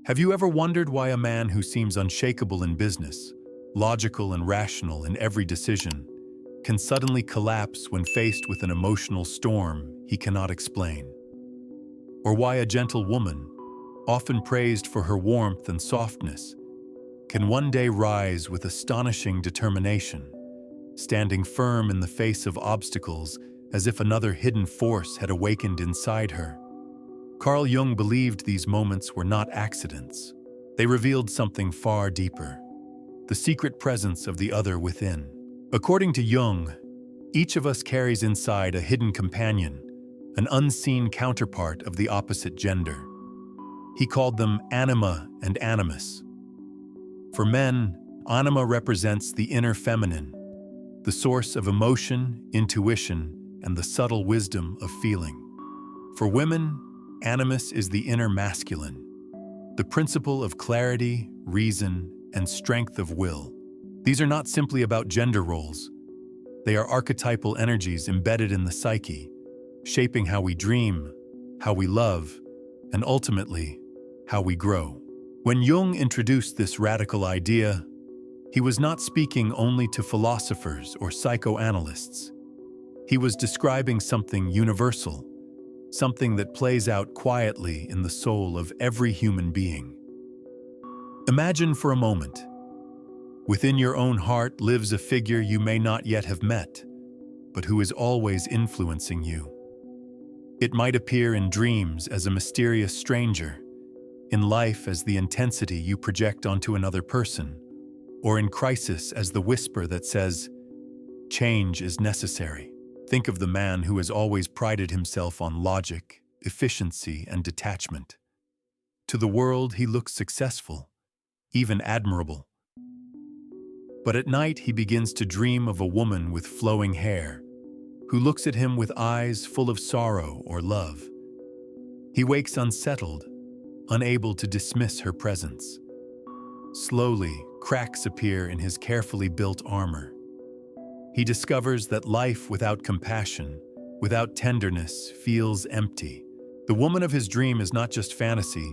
Have you ever wondered why a man who seems unshakable in business, logical and rational in every decision, can suddenly collapse when faced with an emotional storm he cannot explain? Or why a gentle woman, often praised for her warmth and softness, can one day rise with astonishing determination, standing firm in the face of obstacles as if another hidden force had awakened inside her? Carl Jung believed these moments were not accidents. They revealed something far deeper, the secret presence of the other within. According to Jung, each of us carries inside a hidden companion, an unseen counterpart of the opposite gender. He called them Anima and Animus. For men, Anima represents the inner feminine, the source of emotion, intuition, and the subtle wisdom of feeling. For women, Animus is the inner masculine, the principle of clarity, reason, and strength of will. These are not simply about gender roles. They are archetypal energies embedded in the psyche, shaping how we dream, how we love, and ultimately, how we grow. When Jung introduced this radical idea, he was not speaking only to philosophers or psychoanalysts. He was describing something universal, something that plays out quietly in the soul of every human being. Imagine for a moment, within your own heart lives a figure you may not yet have met, but who is always influencing you. It might appear in dreams as a mysterious stranger, in life as the intensity you project onto another person, or in crisis as the whisper that says, "Change is necessary." Think of the man who has always prided himself on logic, efficiency, and detachment. To the world, he looks successful, even admirable. But at night, he begins to dream of a woman with flowing hair, who looks at him with eyes full of sorrow or love. He wakes unsettled, unable to dismiss her presence. Slowly, cracks appear in his carefully built armor. He discovers that life without compassion, without tenderness, feels empty. The woman of his dream is not just fantasy,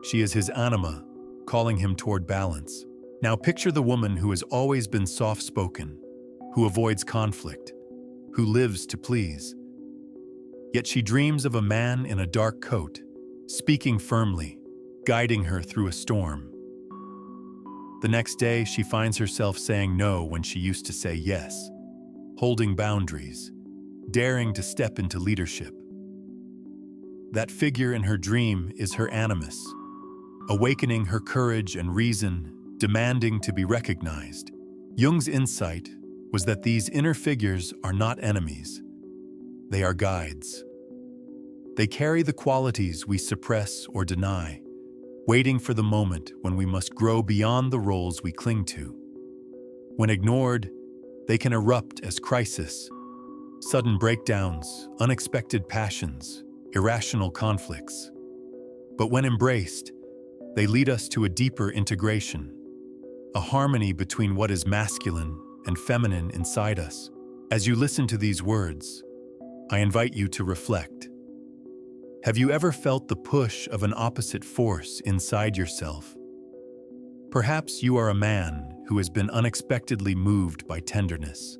she is his anima, calling him toward balance. Now picture the woman who has always been soft-spoken, who avoids conflict, who lives to please. Yet she dreams of a man in a dark coat, speaking firmly, guiding her through a storm. The next day, she finds herself saying no when she used to say yes, holding boundaries, daring to step into leadership. That figure in her dream is her animus, awakening her courage and reason, demanding to be recognized. Jung's insight was that these inner figures are not enemies. They are guides. They carry the qualities we suppress or deny, waiting for the moment when we must grow beyond the roles we cling to. When ignored, they can erupt as crises, sudden breakdowns, unexpected passions, irrational conflicts. But when embraced, they lead us to a deeper integration, a harmony between what is masculine and feminine inside us. As you listen to these words, I invite you to reflect. Have you ever felt the push of an opposite force inside yourself? Perhaps you are a man who has been unexpectedly moved by tenderness,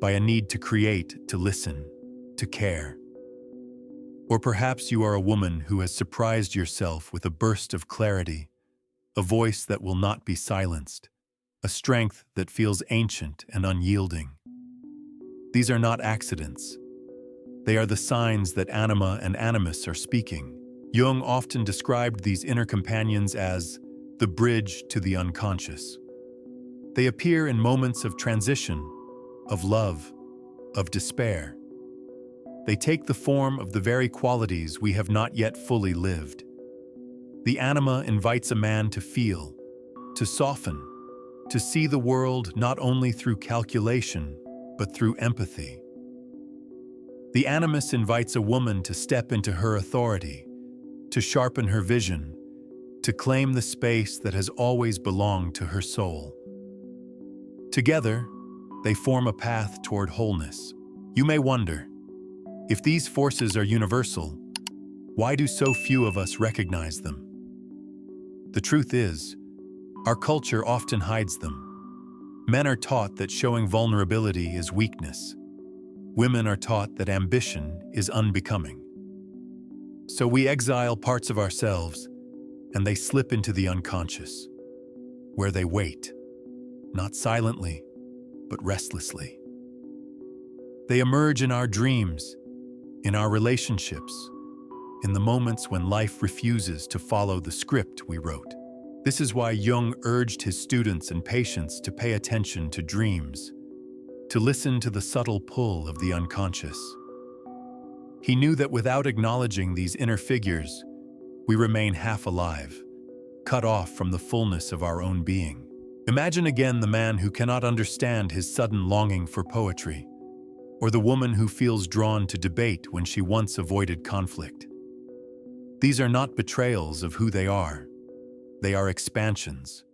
by a need to create, to listen, to care. Or perhaps you are a woman who has surprised yourself with a burst of clarity, a voice that will not be silenced, a strength that feels ancient and unyielding. These are not accidents. They are the signs that Anima and Animus are speaking. Jung often described these inner companions as the bridge to the unconscious. They appear in moments of transition, of love, of despair. They take the form of the very qualities we have not yet fully lived. The anima invites a man to feel, to soften, to see the world not only through calculation, but through empathy. The animus invites a woman to step into her authority, to sharpen her vision, to claim the space that has always belonged to her soul. Together, they form a path toward wholeness. You may wonder, if these forces are universal, why do so few of us recognize them? The truth is, our culture often hides them. Men are taught that showing vulnerability is weakness. Women are taught that ambition is unbecoming. So we exile parts of ourselves, and they slip into the unconscious, where they wait, not silently, but restlessly. They emerge in our dreams, in our relationships, in the moments when life refuses to follow the script we wrote. This is why Jung urged his students and patients to pay attention to dreams, to listen to the subtle pull of the unconscious. He knew that without acknowledging these inner figures, we remain half alive, cut off from the fullness of our own being. Imagine again the man who cannot understand his sudden longing for poetry, or the woman who feels drawn to debate when she once avoided conflict. These are not betrayals of who they are. They are expansions.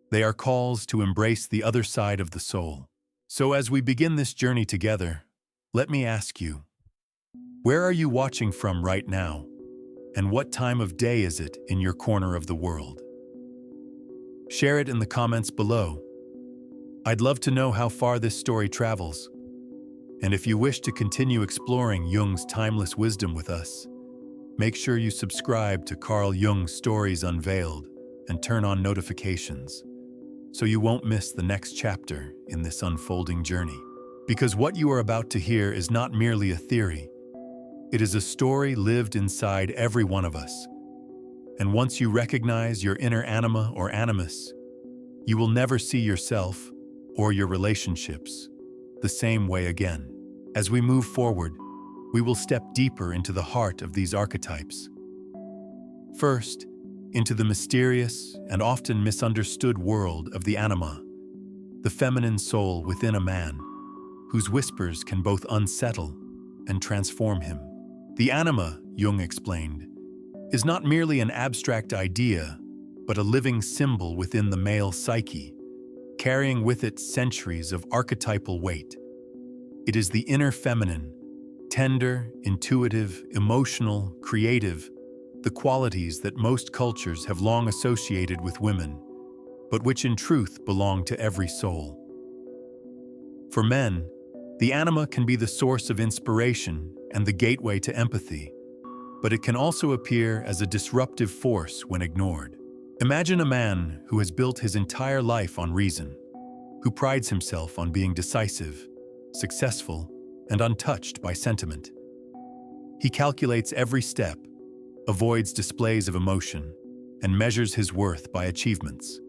They are calls to embrace the other side of the soul. So as we begin this journey together, let me ask you, where are you watching from right now? And what time of day is it in your corner of the world? Share it in the comments below. I'd love to know how far this story travels. And if you wish to continue exploring Jung's timeless wisdom with us, make sure you subscribe to Carl Jung's Stories Unveiled and turn on notifications so you won't miss the next chapter in this unfolding journey. Because what you are about to hear is not merely a theory. It is a story lived inside every one of us. And once you recognize your inner anima or animus, you will never see yourself or your relationships the same way again. As we move forward, we will step deeper into the heart of these archetypes. First, into the mysterious and often misunderstood world of the anima, the feminine soul within a man, whose whispers can both unsettle and transform him. The anima, Jung explained, is not merely an abstract idea, but a living symbol within the male psyche, carrying with it centuries of archetypal weight. It is the inner feminine, tender, intuitive, emotional, creative, the qualities that most cultures have long associated with women, but which in truth belong to every soul. For men, the anima can be the source of inspiration and the gateway to empathy, but it can also appear as a disruptive force when ignored. Imagine a man who has built his entire life on reason, who prides himself on being decisive, successful, and untouched by sentiment. He calculates every step, avoids displays of emotion, and measures his worth by achievements.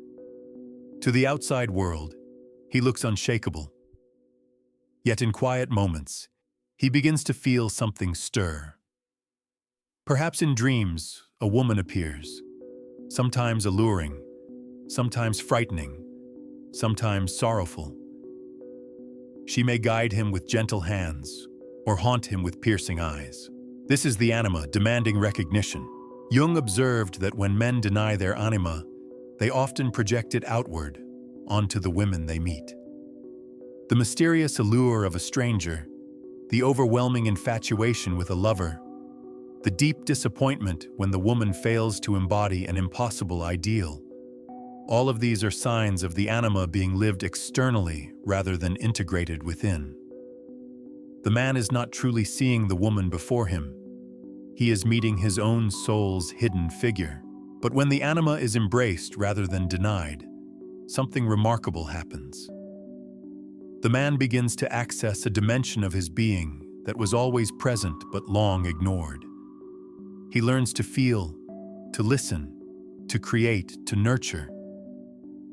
To the outside world, he looks unshakable. Yet in quiet moments, he begins to feel something stir. Perhaps in dreams, a woman appears, sometimes alluring, sometimes frightening, sometimes sorrowful. She may guide him with gentle hands or haunt him with piercing eyes. This is the anima demanding recognition. Jung observed that when men deny their anima, they often project it outward, onto the women they meet. The mysterious allure of a stranger, the overwhelming infatuation with a lover, the deep disappointment when the woman fails to embody an impossible ideal. All of these are signs of the anima being lived externally rather than integrated within. The man is not truly seeing the woman before him. He is meeting his own soul's hidden figure. But when the anima is embraced rather than denied, something remarkable happens. The man begins to access a dimension of his being that was always present but long ignored. He learns to feel, to listen, to create, to nurture.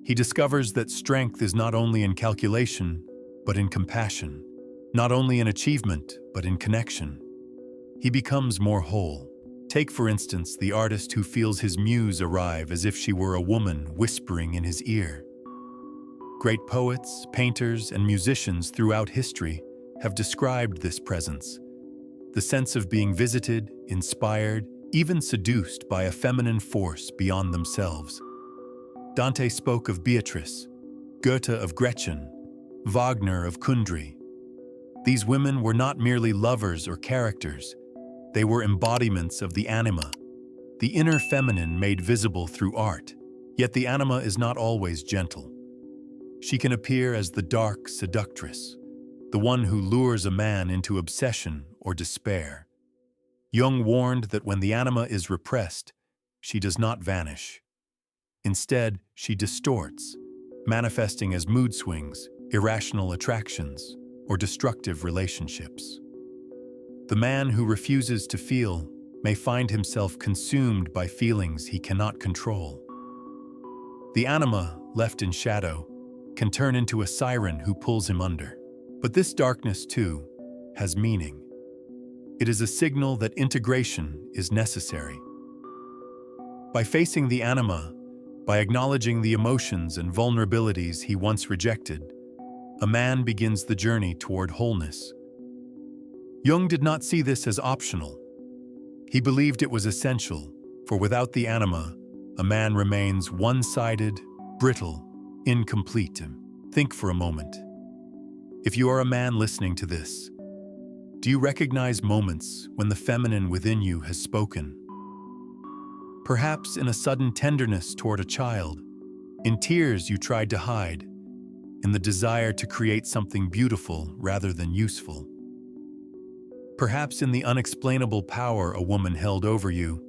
He discovers that strength is not only in calculation, but in compassion, not only in achievement, but in connection. He becomes more whole. Take, for instance, the artist who feels his muse arrive as if she were a woman whispering in his ear. Great poets, painters, and musicians throughout history have described this presence, the sense of being visited, inspired, even seduced by a feminine force beyond themselves. Dante spoke of Beatrice, Goethe of Gretchen, Wagner of Kundry. These women were not merely lovers or characters. They were embodiments of the anima, the inner feminine made visible through art. Yet the anima is not always gentle. She can appear as the dark seductress, the one who lures a man into obsession or despair. Jung warned that when the anima is repressed, she does not vanish. Instead, she distorts, manifesting as mood swings, irrational attractions, or destructive relationships. The man who refuses to feel may find himself consumed by feelings he cannot control. The anima, left in shadow, can turn into a siren who pulls him under. But this darkness, too, has meaning. It is a signal that integration is necessary. By facing the anima, by acknowledging the emotions and vulnerabilities he once rejected, a man begins the journey toward wholeness. Jung did not see this as optional. He believed it was essential, for without the anima, a man remains one-sided, brittle, incomplete. Think for a moment. If you are a man listening to this, do you recognize moments when the feminine within you has spoken? Perhaps in a sudden tenderness toward a child, in tears you tried to hide, in the desire to create something beautiful rather than useful. Perhaps in the unexplainable power a woman held over you,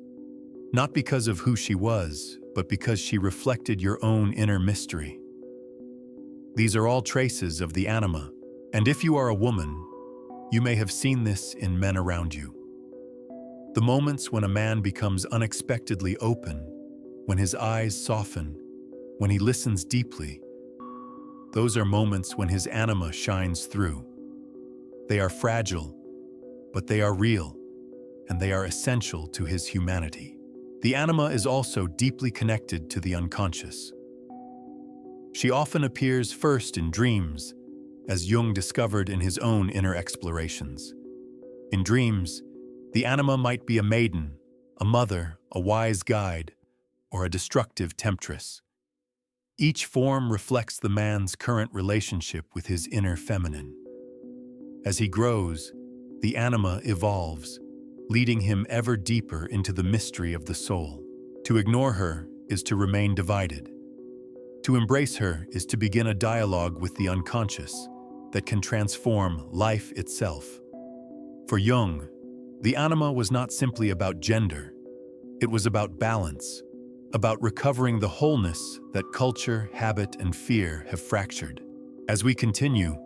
not because of who she was, but because she reflected your own inner mystery. These are all traces of the anima, and if you are a woman, you may have seen this in men around you. The moments when a man becomes unexpectedly open, when his eyes soften, when he listens deeply, those are moments when his anima shines through. They are fragile, but they are real, and they are essential to his humanity. The anima is also deeply connected to the unconscious. She often appears first in dreams, as Jung discovered in his own inner explorations. In dreams, the anima might be a maiden, a mother, a wise guide, or a destructive temptress. Each form reflects the man's current relationship with his inner feminine. As he grows, the anima evolves, leading him ever deeper into the mystery of the soul. To ignore her is to remain divided. To embrace her is to begin a dialogue with the unconscious that can transform life itself. For Jung, the anima was not simply about gender. It was about balance, about recovering the wholeness that culture, habit, and fear have fractured. As we continue,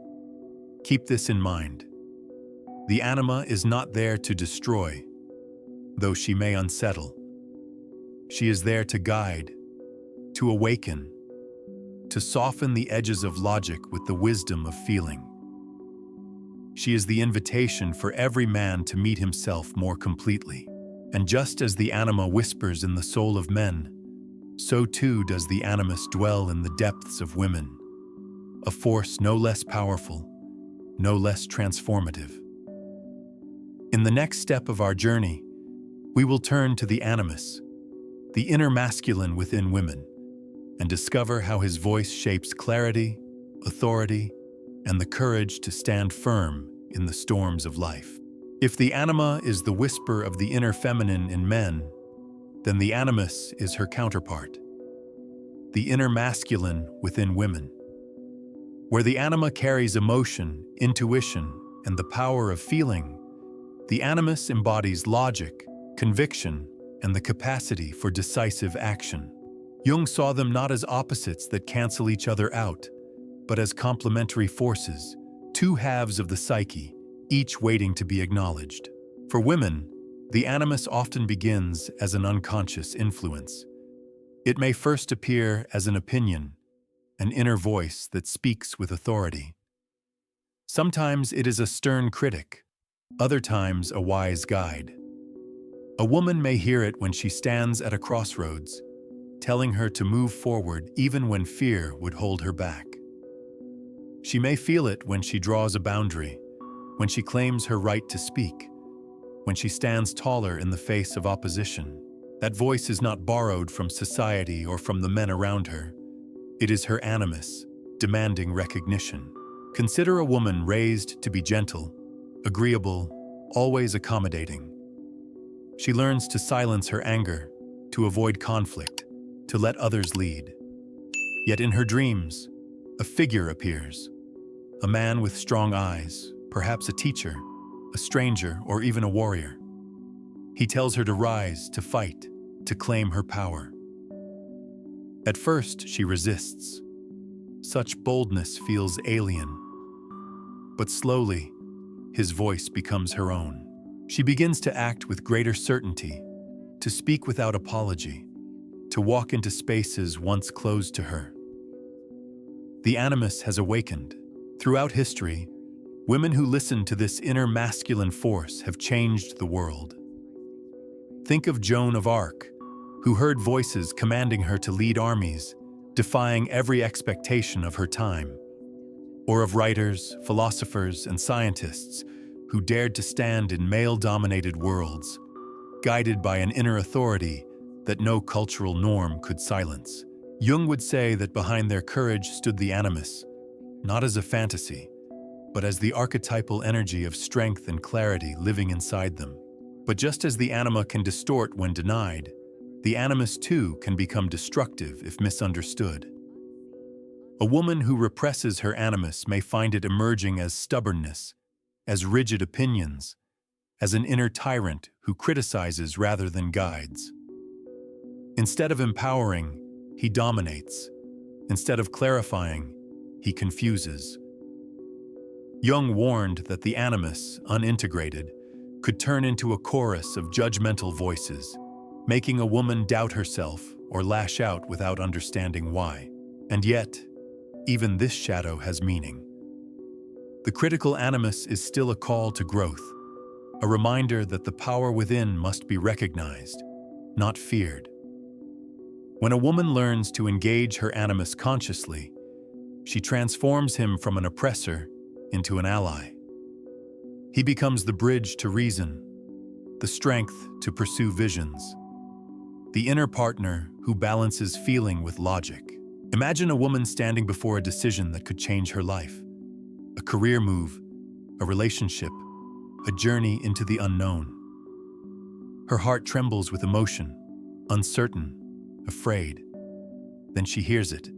keep this in mind. The anima is not there to destroy, though she may unsettle. She is there to guide, to awaken, to soften the edges of logic with the wisdom of feeling. She is the invitation for every man to meet himself more completely. And just as the anima whispers in the soul of men, so too does the animus dwell in the depths of women, a force no less powerful, no less transformative. In the next step of our journey, we will turn to the animus, the inner masculine within women, and discover how his voice shapes clarity, authority, and the courage to stand firm in the storms of life. If the anima is the whisper of the inner feminine in men, then the animus is her counterpart, the inner masculine within women. Where the anima carries emotion, intuition, and the power of feeling, the animus embodies logic, conviction, and the capacity for decisive action. Jung saw them not as opposites that cancel each other out, but as complementary forces, two halves of the psyche, each waiting to be acknowledged. For women, the animus often begins as an unconscious influence. It may first appear as an opinion, an inner voice that speaks with authority. Sometimes it is a stern critic, other times a wise guide. A woman may hear it when she stands at a crossroads, telling her to move forward even when fear would hold her back. She may feel it when she draws a boundary, when she claims her right to speak, when she stands taller in the face of opposition. That voice is not borrowed from society or from the men around her. It is her animus, demanding recognition. Consider a woman raised to be gentle, agreeable, always accommodating. She learns to silence her anger, to avoid conflict, to let others lead. Yet in her dreams, a figure appears, a man with strong eyes, perhaps a teacher, a stranger, or even a warrior. He tells her to rise, to fight, to claim her power. At first, she resists. Such boldness feels alien. But slowly, his voice becomes her own. She begins to act with greater certainty, to speak without apology, to walk into spaces once closed to her. The animus has awakened. Throughout history, women who listen to this inner masculine force have changed the world. Think of Joan of Arc, who heard voices commanding her to lead armies, defying every expectation of her time. Or of writers, philosophers, and scientists who dared to stand in male-dominated worlds, guided by an inner authority that no cultural norm could silence. Jung would say that behind their courage stood the animus, not as a fantasy, but as the archetypal energy of strength and clarity living inside them. But just as the anima can distort when denied, the animus too can become destructive if misunderstood. A woman who represses her animus may find it emerging as stubbornness, as rigid opinions, as an inner tyrant who criticizes rather than guides. Instead of empowering, he dominates. Instead of clarifying, he confuses. Jung warned that the animus, unintegrated, could turn into a chorus of judgmental voices, making a woman doubt herself or lash out without understanding why. And yet, even this shadow has meaning. The critical animus is still a call to growth, a reminder that the power within must be recognized, not feared. When a woman learns to engage her animus consciously, she transforms him from an oppressor into an ally. He becomes the bridge to reason, the strength to pursue visions, the inner partner who balances feeling with logic. Imagine a woman standing before a decision that could change her life. A career move, a relationship, a journey into the unknown. Her heart trembles with emotion, uncertain, afraid. Then she hears it,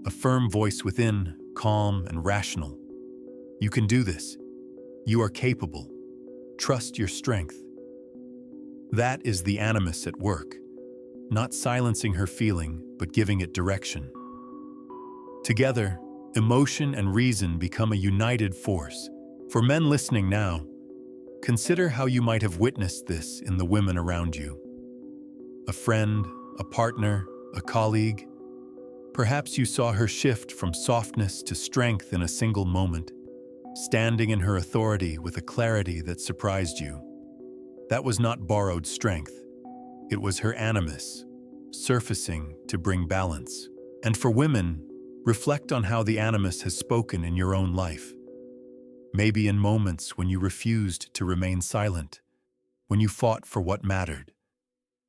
a firm voice within, calm and rational. You can do this. You are capable. Trust your strength. That is the animus at work, not silencing her feeling, but giving it direction. Together, emotion and reason become a united force. For men listening now, consider how you might have witnessed this in the women around you. A friend, a partner, a colleague. Perhaps you saw her shift from softness to strength in a single moment, standing in her authority with a clarity that surprised you. That was not borrowed strength. It was her animus, surfacing to bring balance. And for women, reflect on how the animus has spoken in your own life. Maybe in moments when you refused to remain silent, when you fought for what mattered,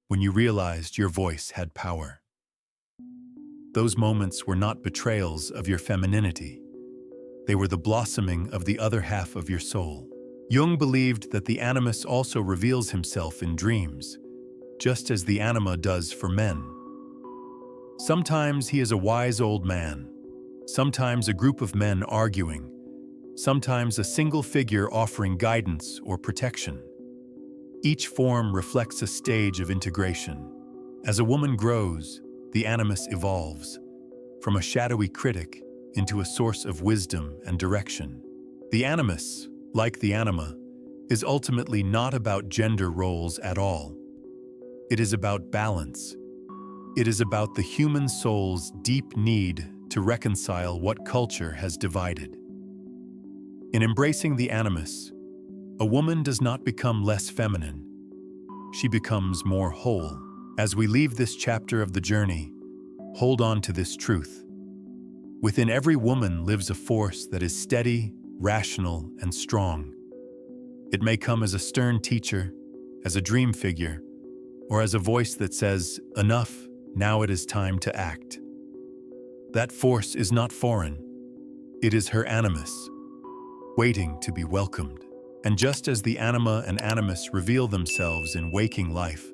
when you realized your voice had power. Those moments were not betrayals of your femininity. They were the blossoming of the other half of your soul. Jung believed that the animus also reveals himself in dreams, just as the anima does for men. Sometimes he is a wise old man, sometimes a group of men arguing, sometimes a single figure offering guidance or protection. Each form reflects a stage of integration. As a woman grows, the animus evolves, from a shadowy critic into a source of wisdom and direction. The animus, like the anima, is ultimately not about gender roles at all. It is about balance. It is about the human soul's deep need to reconcile what culture has divided. In embracing the animus, a woman does not become less feminine. She becomes more whole. As we leave this chapter of the journey, hold on to this truth. Within every woman lives a force that is steady, rational, and strong. It may come as a stern teacher, as a dream figure, or as a voice that says, "Enough, now it is time to act." That force is not foreign. It is her animus, waiting to be welcomed. And just as the anima and animus reveal themselves in waking life,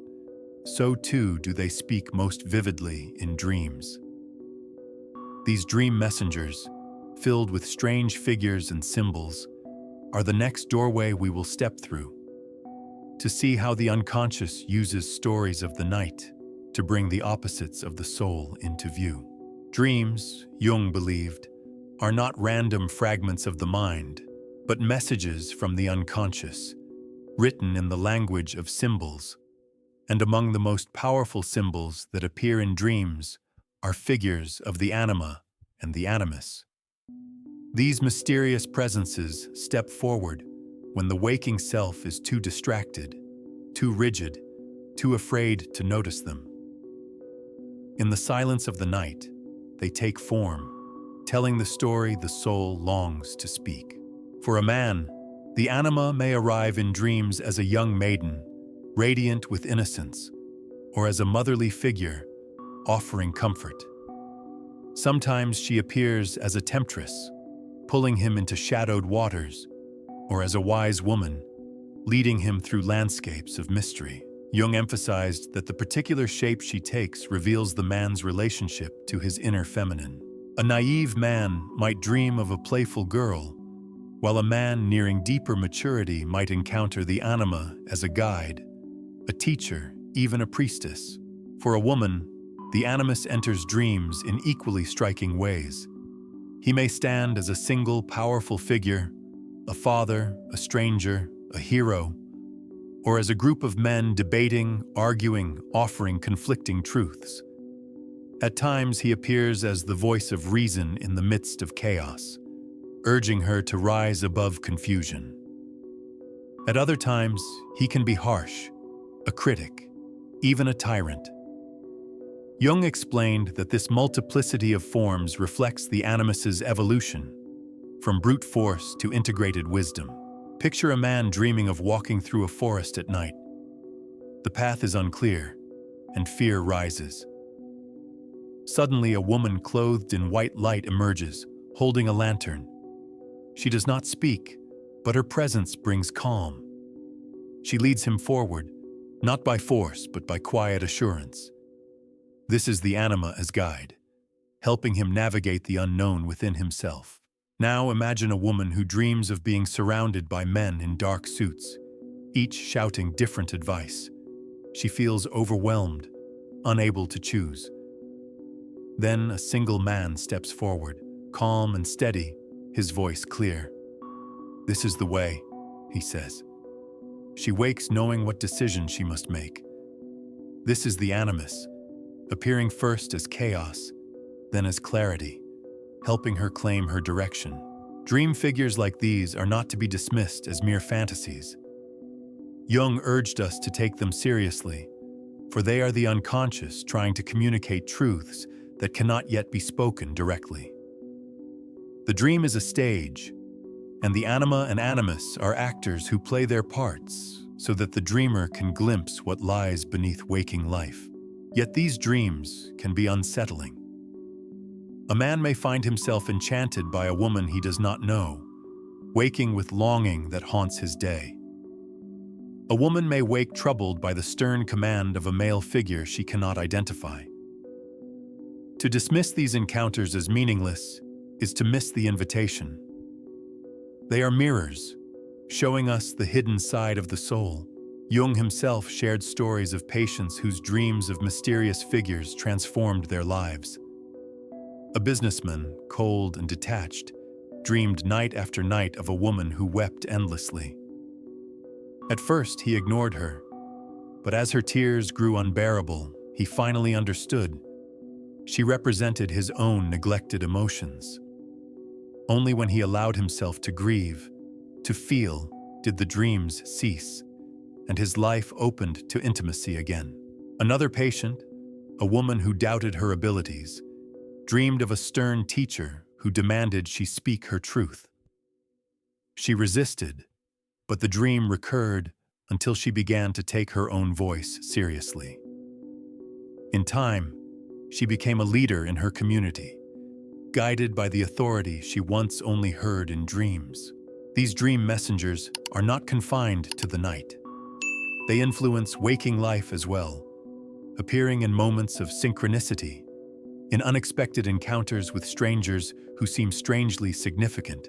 so too do they speak most vividly in dreams. These dream messengers, filled with strange figures and symbols, are the next doorway we will step through, to see how the unconscious uses stories of the night to bring the opposites of the soul into view. Dreams, Jung believed, are not random fragments of the mind, but messages from the unconscious, written in the language of symbols. And among the most powerful symbols that appear in dreams are figures of the Anima and the Animus. These mysterious presences step forward when the waking self is too distracted, too rigid, too afraid to notice them. In the silence of the night, they take form, telling the story the soul longs to speak. For a man, the Anima may arrive in dreams as a young maiden, radiant with innocence, or as a motherly figure, offering comfort. Sometimes she appears as a temptress, pulling him into shadowed waters, or as a wise woman, leading him through landscapes of mystery. Jung emphasized that the particular shape she takes reveals the man's relationship to his inner feminine. A naive man might dream of a playful girl, while a man nearing deeper maturity might encounter the Anima as a guide, a teacher, even a priestess. For a woman, the Animus enters dreams in equally striking ways. He may stand as a single powerful figure, a father, a stranger, a hero, or as a group of men debating, arguing, offering conflicting truths. At times he appears as the voice of reason in the midst of chaos, urging her to rise above confusion. At other times, he can be harsh, a critic, even a tyrant. Jung explained that this multiplicity of forms reflects the Animus's evolution, from brute force to integrated wisdom. Picture a man dreaming of walking through a forest at night. The path is unclear, and fear rises. Suddenly, a woman clothed in white light emerges, holding a lantern. She does not speak, but her presence brings calm. She leads him forward, not by force, but by quiet assurance. This is the Anima as guide, helping him navigate the unknown within himself. Now imagine a woman who dreams of being surrounded by men in dark suits, each shouting different advice. She feels overwhelmed, unable to choose. Then a single man steps forward, calm and steady, his voice clear. "This is the way," he says. She wakes knowing what decision she must make. This is the Animus, appearing first as chaos, then as clarity, helping her claim her direction. Dream figures like these are not to be dismissed as mere fantasies. Jung urged us to take them seriously, for they are the unconscious trying to communicate truths that cannot yet be spoken directly. The dream is a stage, and the Anima and Animus are actors who play their parts so that the dreamer can glimpse what lies beneath waking life. Yet these dreams can be unsettling. A man may find himself enchanted by a woman he does not know, waking with longing that haunts his day. A woman may wake troubled by the stern command of a male figure she cannot identify. To dismiss these encounters as meaningless is to miss the invitation. They are mirrors, showing us the hidden side of the soul. Jung himself shared stories of patients whose dreams of mysterious figures transformed their lives. A businessman, cold and detached, dreamed night after night of a woman who wept endlessly. At first, he ignored her, but as her tears grew unbearable, he finally understood. She represented his own neglected emotions. Only when he allowed himself to grieve, to feel, did the dreams cease, and his life opened to intimacy again. Another patient, a woman who doubted her abilities, dreamed of a stern teacher who demanded she speak her truth. She resisted, but the dream recurred until she began to take her own voice seriously. In time, she became a leader in her community, guided by the authority she once only heard in dreams. These dream messengers are not confined to the night. They influence waking life as well, appearing in moments of synchronicity, in unexpected encounters with strangers who seem strangely significant,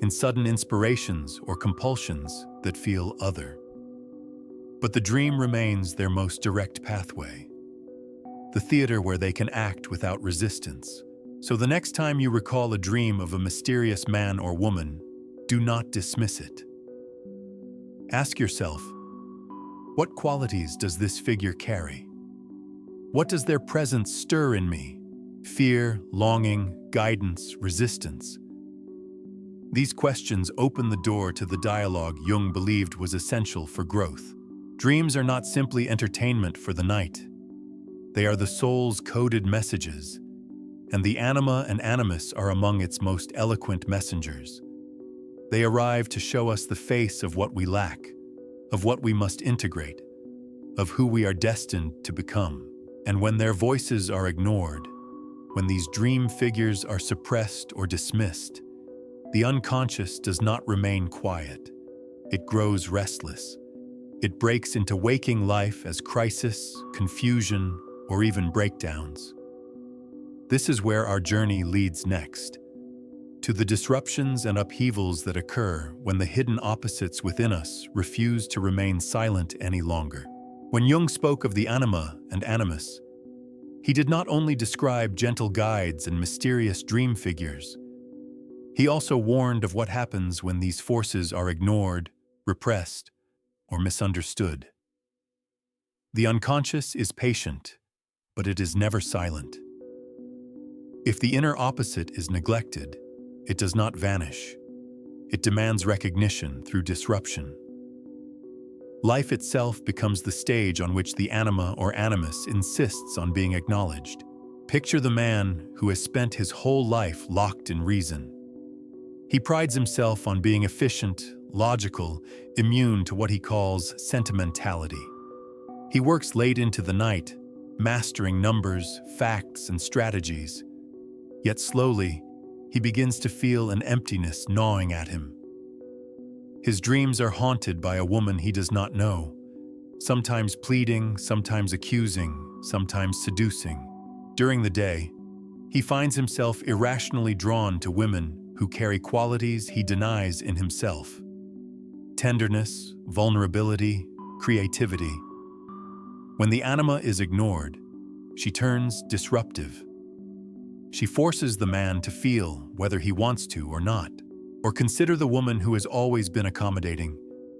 in sudden inspirations or compulsions that feel other. But the dream remains their most direct pathway, the theater where they can act without resistance. So the next time you recall a dream of a mysterious man or woman, do not dismiss it. Ask yourself, what qualities does this figure carry? What does their presence stir in me? Fear, longing, guidance, resistance. These questions open the door to the dialogue Jung believed was essential for growth. Dreams are not simply entertainment for the night. They are the soul's coded messages, and the Anima and Animus are among its most eloquent messengers. They arrive to show us the face of what we lack, of what we must integrate, of who we are destined to become. And when their voices are ignored, when these dream figures are suppressed or dismissed, the unconscious does not remain quiet. It grows restless. It breaks into waking life as crisis, confusion, or even breakdowns. This is where our journey leads next, to the disruptions and upheavals that occur when the hidden opposites within us refuse to remain silent any longer. When Jung spoke of the Anima and Animus, he did not only describe gentle guides and mysterious dream figures. He also warned of what happens when these forces are ignored, repressed, or misunderstood. The unconscious is patient, but it is never silent. If the inner opposite is neglected, it does not vanish. It demands recognition through disruption. Life itself becomes the stage on which the Anima or Animus insists on being acknowledged. Picture the man who has spent his whole life locked in reason. He prides himself on being efficient, logical, immune to what he calls sentimentality. He works late into the night, mastering numbers, facts, and strategies. Yet slowly, he begins to feel an emptiness gnawing at him. His dreams are haunted by a woman he does not know, sometimes pleading, sometimes accusing, sometimes seducing. During the day, he finds himself irrationally drawn to women who carry qualities he denies in himself: tenderness, vulnerability, creativity. When the anima is ignored, she turns disruptive. She forces the man to feel whether he wants to or not. Or consider the woman who has always been accommodating,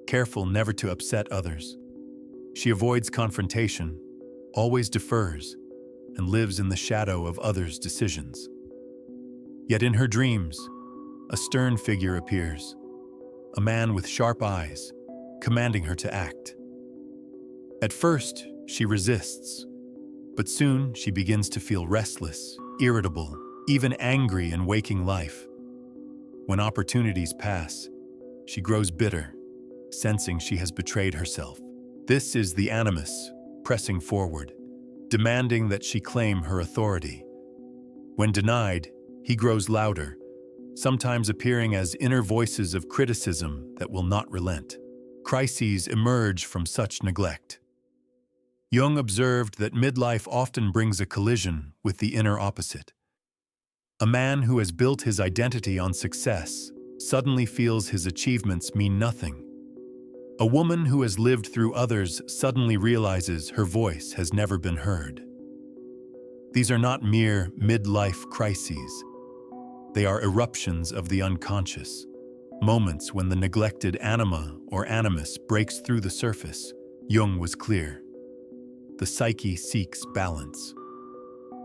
careful never to upset others. She avoids confrontation, always defers, and lives in the shadow of others' decisions. Yet in her dreams, a stern figure appears, a man with sharp eyes, commanding her to act. At first, she resists, but soon she begins to feel restless, irritable, even angry in waking life. When opportunities pass, she grows bitter, sensing she has betrayed herself. This is the animus, pressing forward, demanding that she claim her authority. When denied, he grows louder, sometimes appearing as inner voices of criticism that will not relent. Crises emerge from such neglect. Jung observed that midlife often brings a collision with the inner opposite. A man who has built his identity on success suddenly feels his achievements mean nothing. A woman who has lived through others suddenly realizes her voice has never been heard. These are not mere midlife crises. They are eruptions of the unconscious, moments when the neglected anima or animus breaks through the surface. Jung was clear. The psyche seeks balance.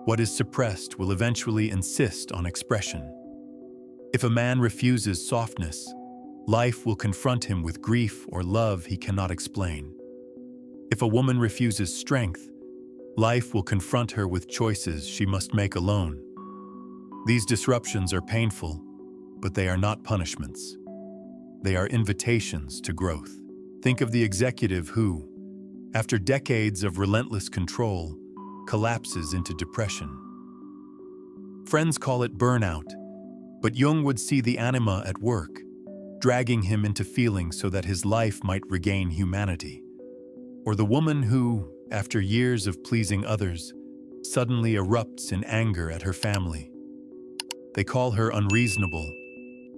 What is suppressed will eventually insist on expression. If a man refuses softness, life will confront him with grief or love he cannot explain. If a woman refuses strength, life will confront her with choices she must make alone. These disruptions are painful, but they are not punishments. They are invitations to growth. Think of the executive who, after decades of relentless control, collapses into depression. Friends call it burnout, but Jung would see the anima at work, dragging him into feeling so that his life might regain humanity. Or the woman who, after years of pleasing others, suddenly erupts in anger at her family. They call her unreasonable,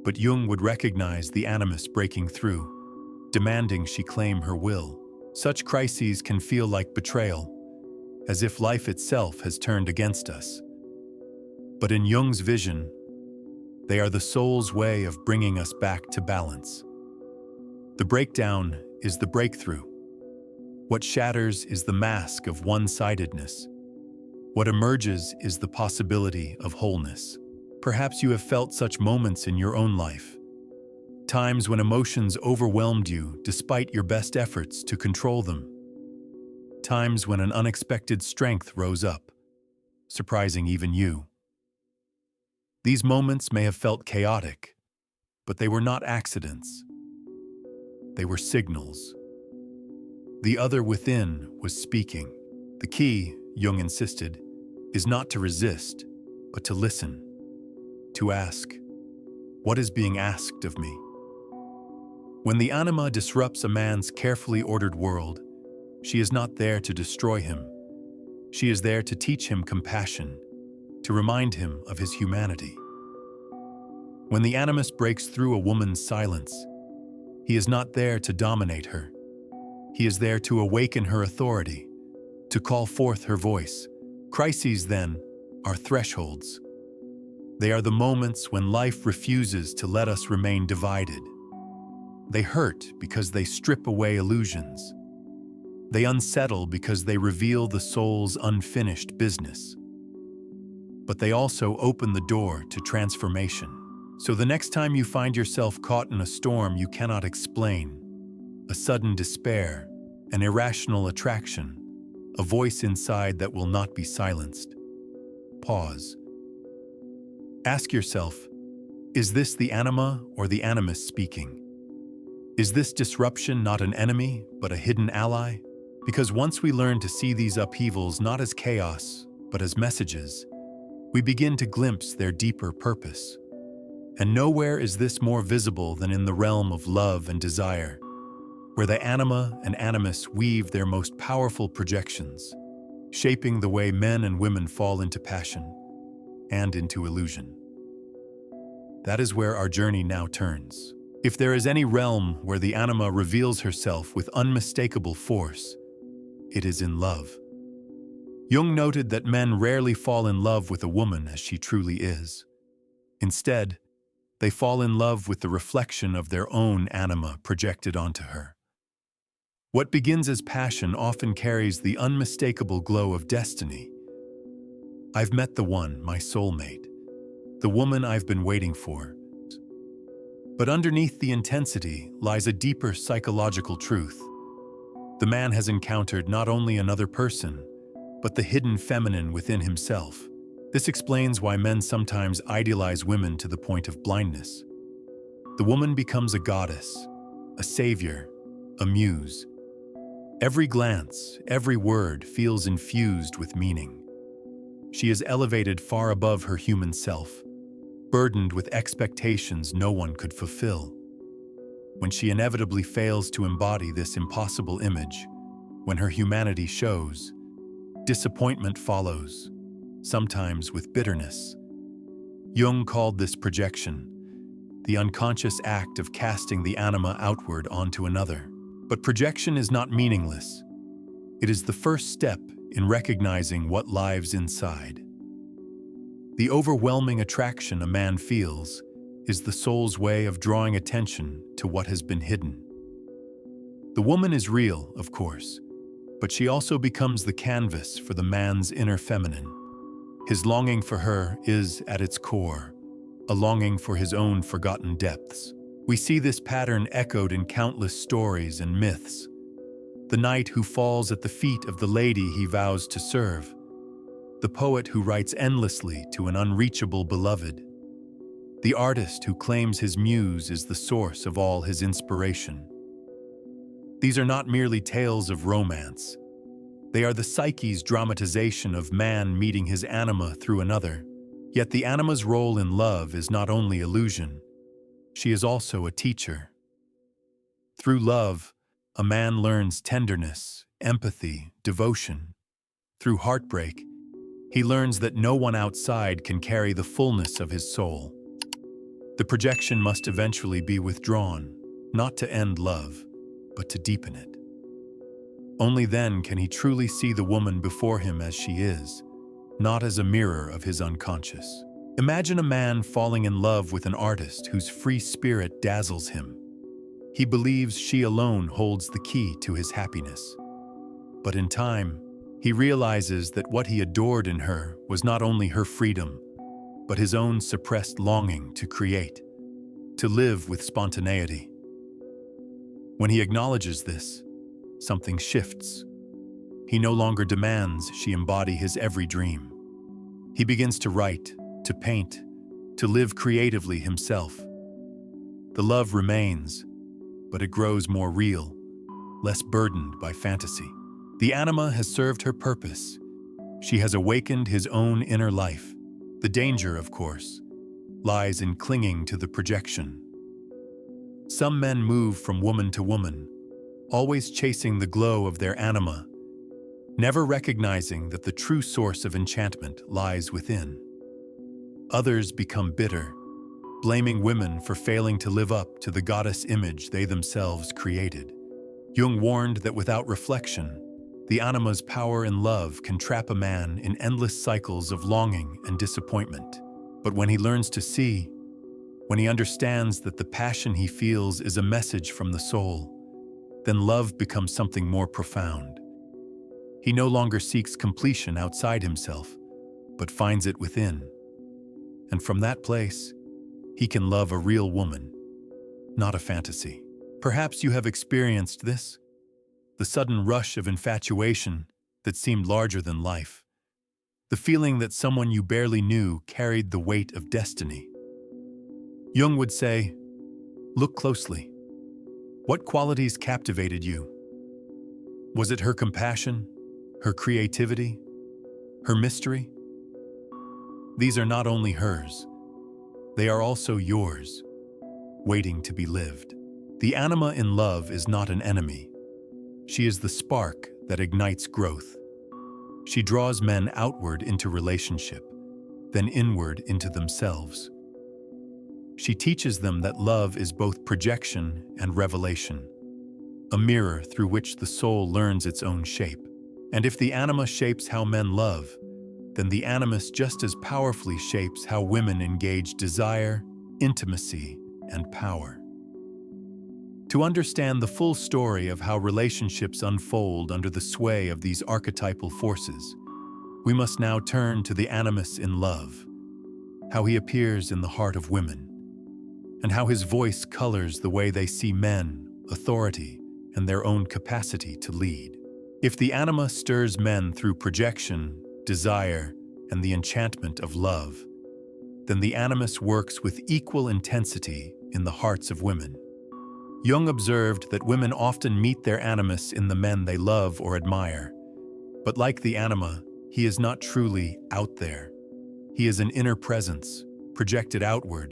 but Jung would recognize the animus breaking through, demanding she claim her will. Such crises can feel like betrayal, as if life itself has turned against us. But in Jung's vision, they are the soul's way of bringing us back to balance. The breakdown is the breakthrough. What shatters is the mask of one-sidedness. What emerges is the possibility of wholeness. Perhaps you have felt such moments in your own life. Times when emotions overwhelmed you despite your best efforts to control them. Times when an unexpected strength rose up, surprising even you. These moments may have felt chaotic, but they were not accidents. They were signals. The other within was speaking. The key, Jung insisted, is not to resist, but to listen. To ask, what is being asked of me? When the anima disrupts a man's carefully ordered world, she is not there to destroy him. She is there to teach him compassion, to remind him of his humanity. When the animus breaks through a woman's silence, he is not there to dominate her. He is there to awaken her authority, to call forth her voice. Crises, then, are thresholds. They are the moments when life refuses to let us remain divided. They hurt because they strip away illusions. They unsettle because they reveal the soul's unfinished business. But they also open the door to transformation. So the next time you find yourself caught in a storm you cannot explain, a sudden despair, an irrational attraction, a voice inside that will not be silenced, pause. Ask yourself, is this the anima or the animus speaking? Is this disruption not an enemy, but a hidden ally? Because once we learn to see these upheavals not as chaos, but as messages, we begin to glimpse their deeper purpose. And nowhere is this more visible than in the realm of love and desire, where the anima and animus weave their most powerful projections, shaping the way men and women fall into passion and into illusion. That is where our journey now turns. If there is any realm where the anima reveals herself with unmistakable force, it is in love. Jung noted that men rarely fall in love with a woman as she truly is. Instead, they fall in love with the reflection of their own anima projected onto her. What begins as passion often carries the unmistakable glow of destiny. I've met the one, my soulmate, the woman I've been waiting for. But underneath the intensity lies a deeper psychological truth. The man has encountered not only another person, but the hidden feminine within himself. This explains why men sometimes idealize women to the point of blindness. The woman becomes a goddess, a savior, a muse. Every glance, every word feels infused with meaning. She is elevated far above her human self, burdened with expectations no one could fulfill. When she inevitably fails to embody this impossible image, when her humanity shows, disappointment follows, sometimes with bitterness. Jung called this projection, the unconscious act of casting the anima outward onto another. But projection is not meaningless. It is the first step in recognizing what lives inside. The overwhelming attraction a man feels is the soul's way of drawing attention to what has been hidden. The woman is real, of course, but she also becomes the canvas for the man's inner feminine. His longing for her is, at its core, a longing for his own forgotten depths. We see this pattern echoed in countless stories and myths. The knight who falls at the feet of the lady he vows to serve. The poet who writes endlessly to an unreachable beloved. The artist who claims his muse is the source of all his inspiration. These are not merely tales of romance. They are the psyche's dramatization of man meeting his anima through another. Yet the anima's role in love is not only illusion, she is also a teacher. Through love, a man learns tenderness, empathy, devotion. Through heartbreak, he learns that no one outside can carry the fullness of his soul. The projection must eventually be withdrawn, not to end love, but to deepen it. Only then can he truly see the woman before him as she is, not as a mirror of his unconscious. Imagine a man falling in love with an artist whose free spirit dazzles him. He believes she alone holds the key to his happiness. But in time, he realizes that what he adored in her was not only her freedom, but his own suppressed longing to create, to live with spontaneity. When he acknowledges this, something shifts. He no longer demands she embody his every dream. He begins to write, to paint, to live creatively himself. The love remains, but it grows more real, less burdened by fantasy. The anima has served her purpose. She has awakened his own inner life. The danger, of course, lies in clinging to the projection. Some men move from woman to woman, always chasing the glow of their anima, never recognizing that the true source of enchantment lies within. Others become bitter, blaming women for failing to live up to the goddess image they themselves created. Jung warned that without reflection, the anima's power and love can trap a man in endless cycles of longing and disappointment. But when he learns to see, when he understands that the passion he feels is a message from the soul, then love becomes something more profound. He no longer seeks completion outside himself, but finds it within. And from that place, he can love a real woman, not a fantasy. Perhaps you have experienced this, the sudden rush of infatuation that seemed larger than life, the feeling that someone you barely knew carried the weight of destiny. Jung would say, "Look closely. What qualities captivated you? Was it her compassion, her creativity, her mystery? These are not only hers, they are also yours, waiting to be lived." The anima in love is not an enemy. She is the spark that ignites growth. She draws men outward into relationship, then inward into themselves. She teaches them that love is both projection and revelation, a mirror through which the soul learns its own shape. And if the anima shapes how men love, then the animus just as powerfully shapes how women engage desire, intimacy, and power. To understand the full story of how relationships unfold under the sway of these archetypal forces, we must now turn to the animus in love, how he appears in the heart of women, and how his voice colors the way they see men, authority, and their own capacity to lead. If the anima stirs men through projection, desire, and the enchantment of love, then the animus works with equal intensity in the hearts of women. Jung observed that women often meet their animus in the men they love or admire. But like the anima, he is not truly out there. He is an inner presence, projected outward,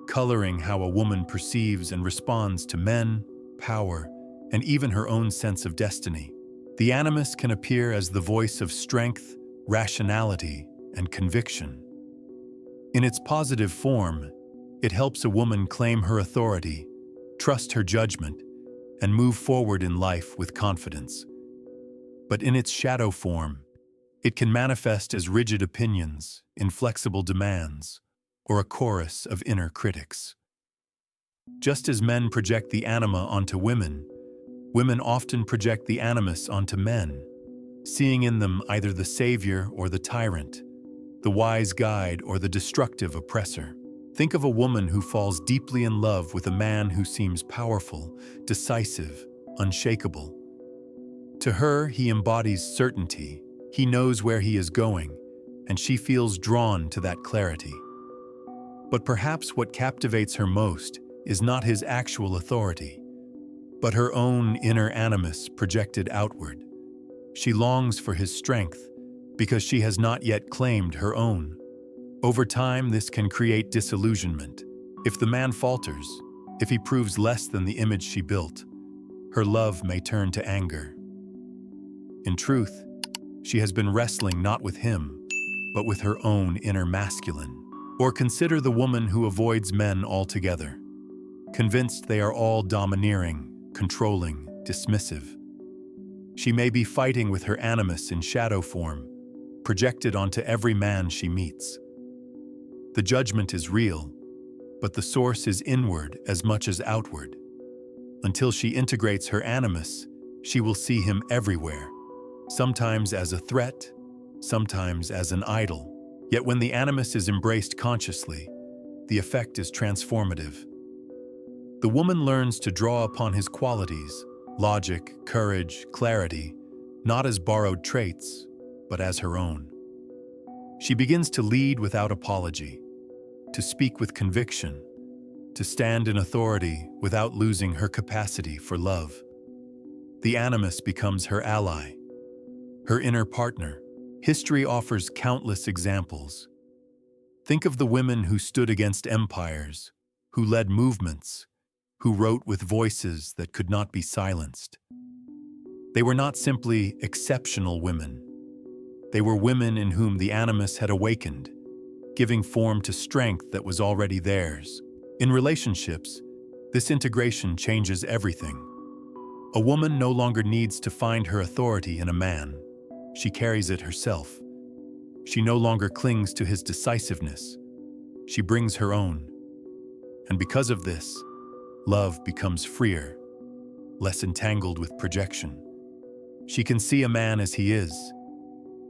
coloring how a woman perceives and responds to men, power, and even her own sense of destiny. The animus can appear as the voice of strength, rationality, and conviction. In its positive form, it helps a woman claim her authority, trust her judgment, and move forward in life with confidence. But in its shadow form, it can manifest as rigid opinions, inflexible demands, or a chorus of inner critics. Just as men project the anima onto women, women often project the animus onto men, seeing in them either the savior or the tyrant, the wise guide or the destructive oppressor. Think of a woman who falls deeply in love with a man who seems powerful, decisive, unshakable. To her, he embodies certainty. He knows where he is going, and she feels drawn to that clarity. But perhaps what captivates her most is not his actual authority, but her own inner animus projected outward. She longs for his strength because she has not yet claimed her own. Over time, this can create disillusionment. If the man falters, if he proves less than the image she built, her love may turn to anger. In truth, she has been wrestling not with him, but with her own inner masculine. Or consider the woman who avoids men altogether, convinced they are all domineering, controlling, dismissive. She may be fighting with her animus in shadow form, projected onto every man she meets. The judgment is real, but the source is inward as much as outward. Until she integrates her animus, she will see him everywhere, sometimes as a threat, sometimes as an idol. Yet when the animus is embraced consciously, the effect is transformative. The woman learns to draw upon his qualities, logic, courage, clarity, not as borrowed traits, but as her own. She begins to lead without apology, to speak with conviction, to stand in authority without losing her capacity for love. The animus becomes her ally, her inner partner. History offers countless examples. Think of the women who stood against empires, who led movements, who wrote with voices that could not be silenced. They were not simply exceptional women. They were women in whom the animus had awakened, giving form to strength that was already theirs. In relationships, this integration changes everything. A woman no longer needs to find her authority in a man. She carries it herself. She no longer clings to his decisiveness. She brings her own. And because of this, love becomes freer, less entangled with projection. She can see a man as he is,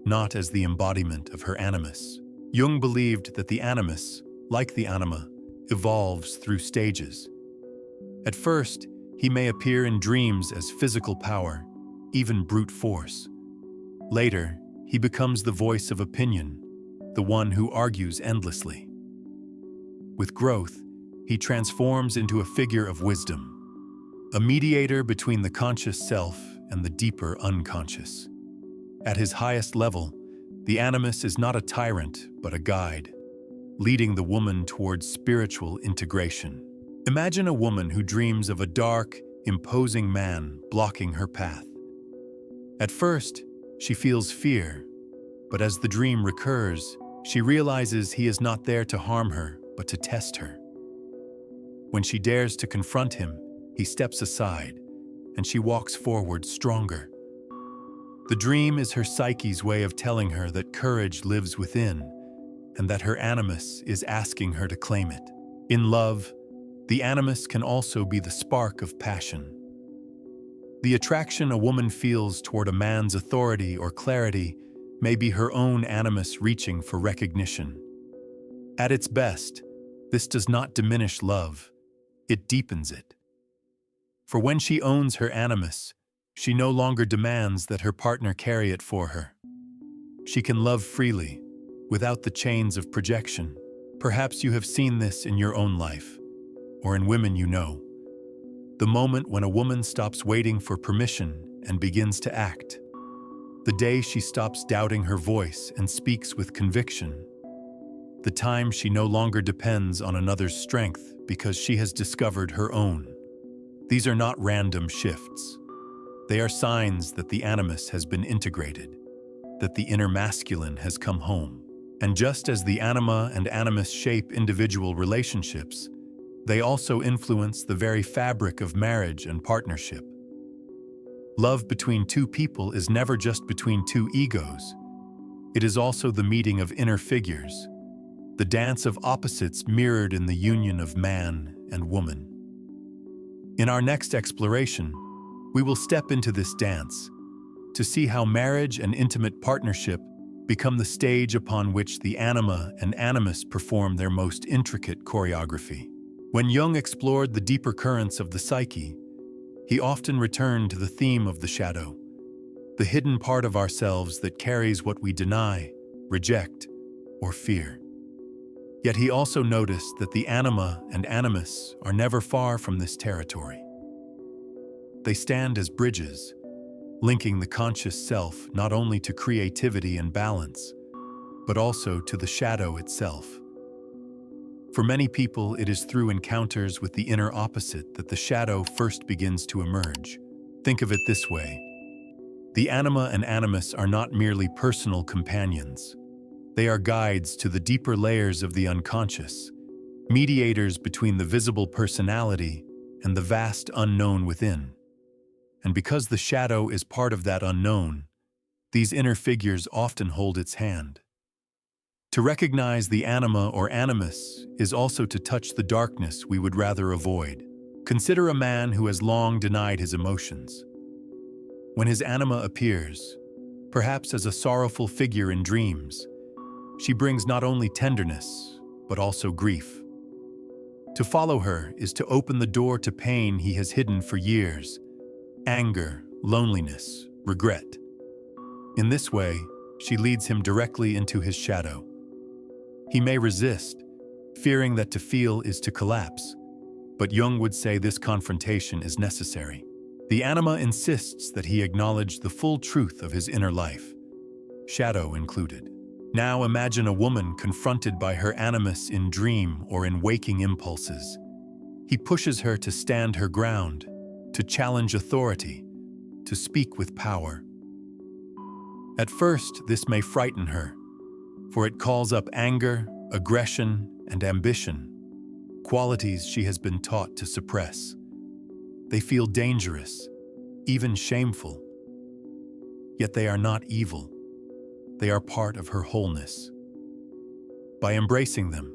not as the embodiment of her animus. Jung believed that the animus, like the anima, evolves through stages. At first, he may appear in dreams as physical power, even brute force. Later, he becomes the voice of opinion, the one who argues endlessly. With growth, he transforms into a figure of wisdom, a mediator between the conscious self and the deeper unconscious. At his highest level, the animus is not a tyrant, but a guide, leading the woman towards spiritual integration. Imagine a woman who dreams of a dark, imposing man blocking her path. At first, she feels fear, but as the dream recurs, she realizes he is not there to harm her, but to test her. When she dares to confront him, he steps aside, and she walks forward stronger. The dream is her psyche's way of telling her that courage lives within, and that her animus is asking her to claim it. In love, the animus can also be the spark of passion. The attraction a woman feels toward a man's authority or clarity may be her own animus reaching for recognition. At its best, this does not diminish love, it deepens it. For when she owns her animus, she no longer demands that her partner carry it for her. She can love freely, without the chains of projection. Perhaps you have seen this in your own life, or in women you know. The moment when a woman stops waiting for permission and begins to act. The day she stops doubting her voice and speaks with conviction. The time she no longer depends on another's strength because she has discovered her own. These are not random shifts. They are signs that the animus has been integrated, that the inner masculine has come home. And just as the anima and animus shape individual relationships, they also influence the very fabric of marriage and partnership. Love between two people is never just between two egos. It is also the meeting of inner figures, the dance of opposites mirrored in the union of man and woman. In our next exploration, we will step into this dance to see how marriage and intimate partnership become the stage upon which the anima and animus perform their most intricate choreography. When Jung explored the deeper currents of the psyche, he often returned to the theme of the shadow, the hidden part of ourselves that carries what we deny, reject, or fear. Yet he also noticed that the anima and animus are never far from this territory. They stand as bridges, linking the conscious self not only to creativity and balance, but also to the shadow itself. For many people, it is through encounters with the inner opposite that the shadow first begins to emerge. Think of it this way. The Anima and Animus are not merely personal companions. They are guides to the deeper layers of the unconscious, mediators between the visible personality and the vast unknown within. And because the shadow is part of that unknown, these inner figures often hold its hand. To recognize the anima or animus is also to touch the darkness we would rather avoid. Consider a man who has long denied his emotions. When his anima appears, perhaps as a sorrowful figure in dreams, she brings not only tenderness, but also grief. To follow her is to open the door to pain he has hidden for years: anger, loneliness, regret. In this way, she leads him directly into his shadow. He may resist, fearing that to feel is to collapse, but Jung would say this confrontation is necessary. The anima insists that he acknowledge the full truth of his inner life, shadow included. Now imagine a woman confronted by her animus in dream or in waking impulses. He pushes her to stand her ground, to challenge authority, to speak with power. At first, this may frighten her, for it calls up anger, aggression, and ambition, qualities she has been taught to suppress. They feel dangerous, even shameful. Yet they are not evil. They are part of her wholeness. By embracing them,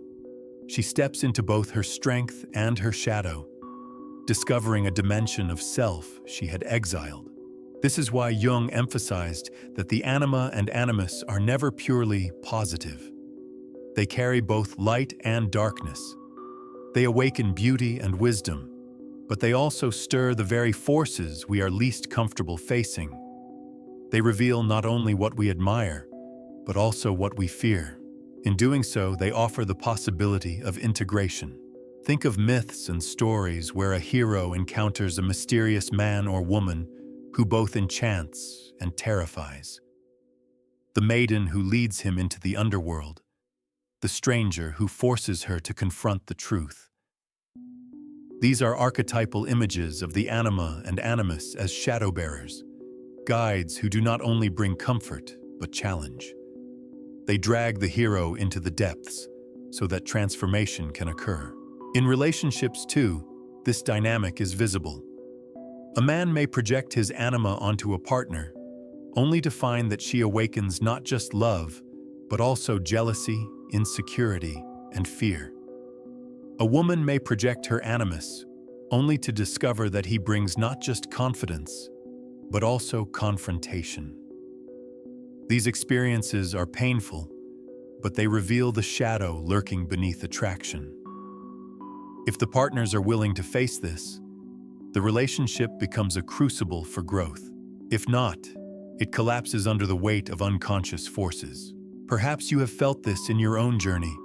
she steps into both her strength and her shadow, discovering a dimension of self she had exiled. This is why Jung emphasized that the anima and animus are never purely positive. They carry both light and darkness. They awaken beauty and wisdom, but they also stir the very forces we are least comfortable facing. They reveal not only what we admire, but also what we fear. In doing so, they offer the possibility of integration. Think of myths and stories where a hero encounters a mysterious man or woman who both enchants and terrifies. The maiden who leads him into the underworld, the stranger who forces her to confront the truth. These are archetypal images of the anima and animus as shadow bearers, guides who do not only bring comfort, but challenge. They drag the hero into the depths so that transformation can occur. In relationships, too, this dynamic is visible. A man may project his anima onto a partner, only to find that she awakens not just love, but also jealousy, insecurity, and fear. A woman may project her animus, only to discover that he brings not just confidence, but also confrontation. These experiences are painful, but they reveal the shadow lurking beneath attraction. If the partners are willing to face this, the relationship becomes a crucible for growth. If not, it collapses under the weight of unconscious forces. Perhaps you have felt this in your own journey,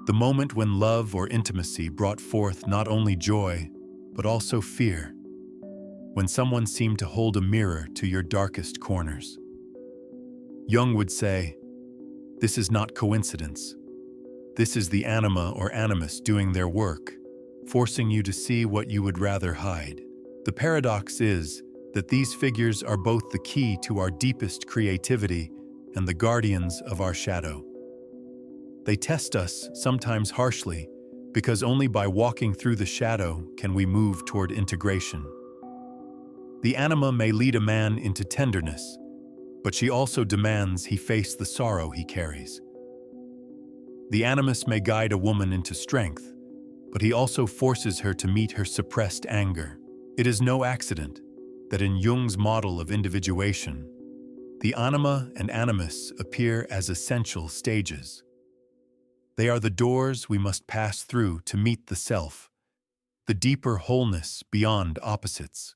the moment when love or intimacy brought forth not only joy, but also fear, when someone seemed to hold a mirror to your darkest corners. Jung would say, this is not coincidence. This is the anima or animus doing their work, forcing you to see what you would rather hide. The paradox is that these figures are both the key to our deepest creativity and the guardians of our shadow. They test us, sometimes harshly, because only by walking through the shadow can we move toward integration. The anima may lead a man into tenderness, but she also demands he face the sorrow he carries. The animus may guide a woman into strength, but he also forces her to meet her suppressed anger. It is no accident that in Jung's model of individuation, the anima and animus appear as essential stages. They are the doors we must pass through to meet the self, the deeper wholeness beyond opposites.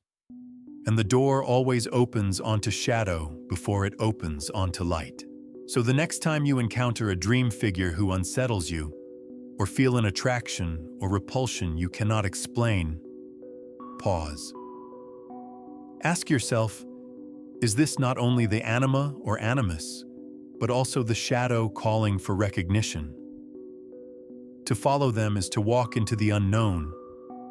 And the door always opens onto shadow before it opens onto light. So the next time you encounter a dream figure who unsettles you, or feel an attraction or repulsion you cannot explain, pause. Ask yourself, is this not only the anima or animus, but also the shadow calling for recognition? To follow them is to walk into the unknown,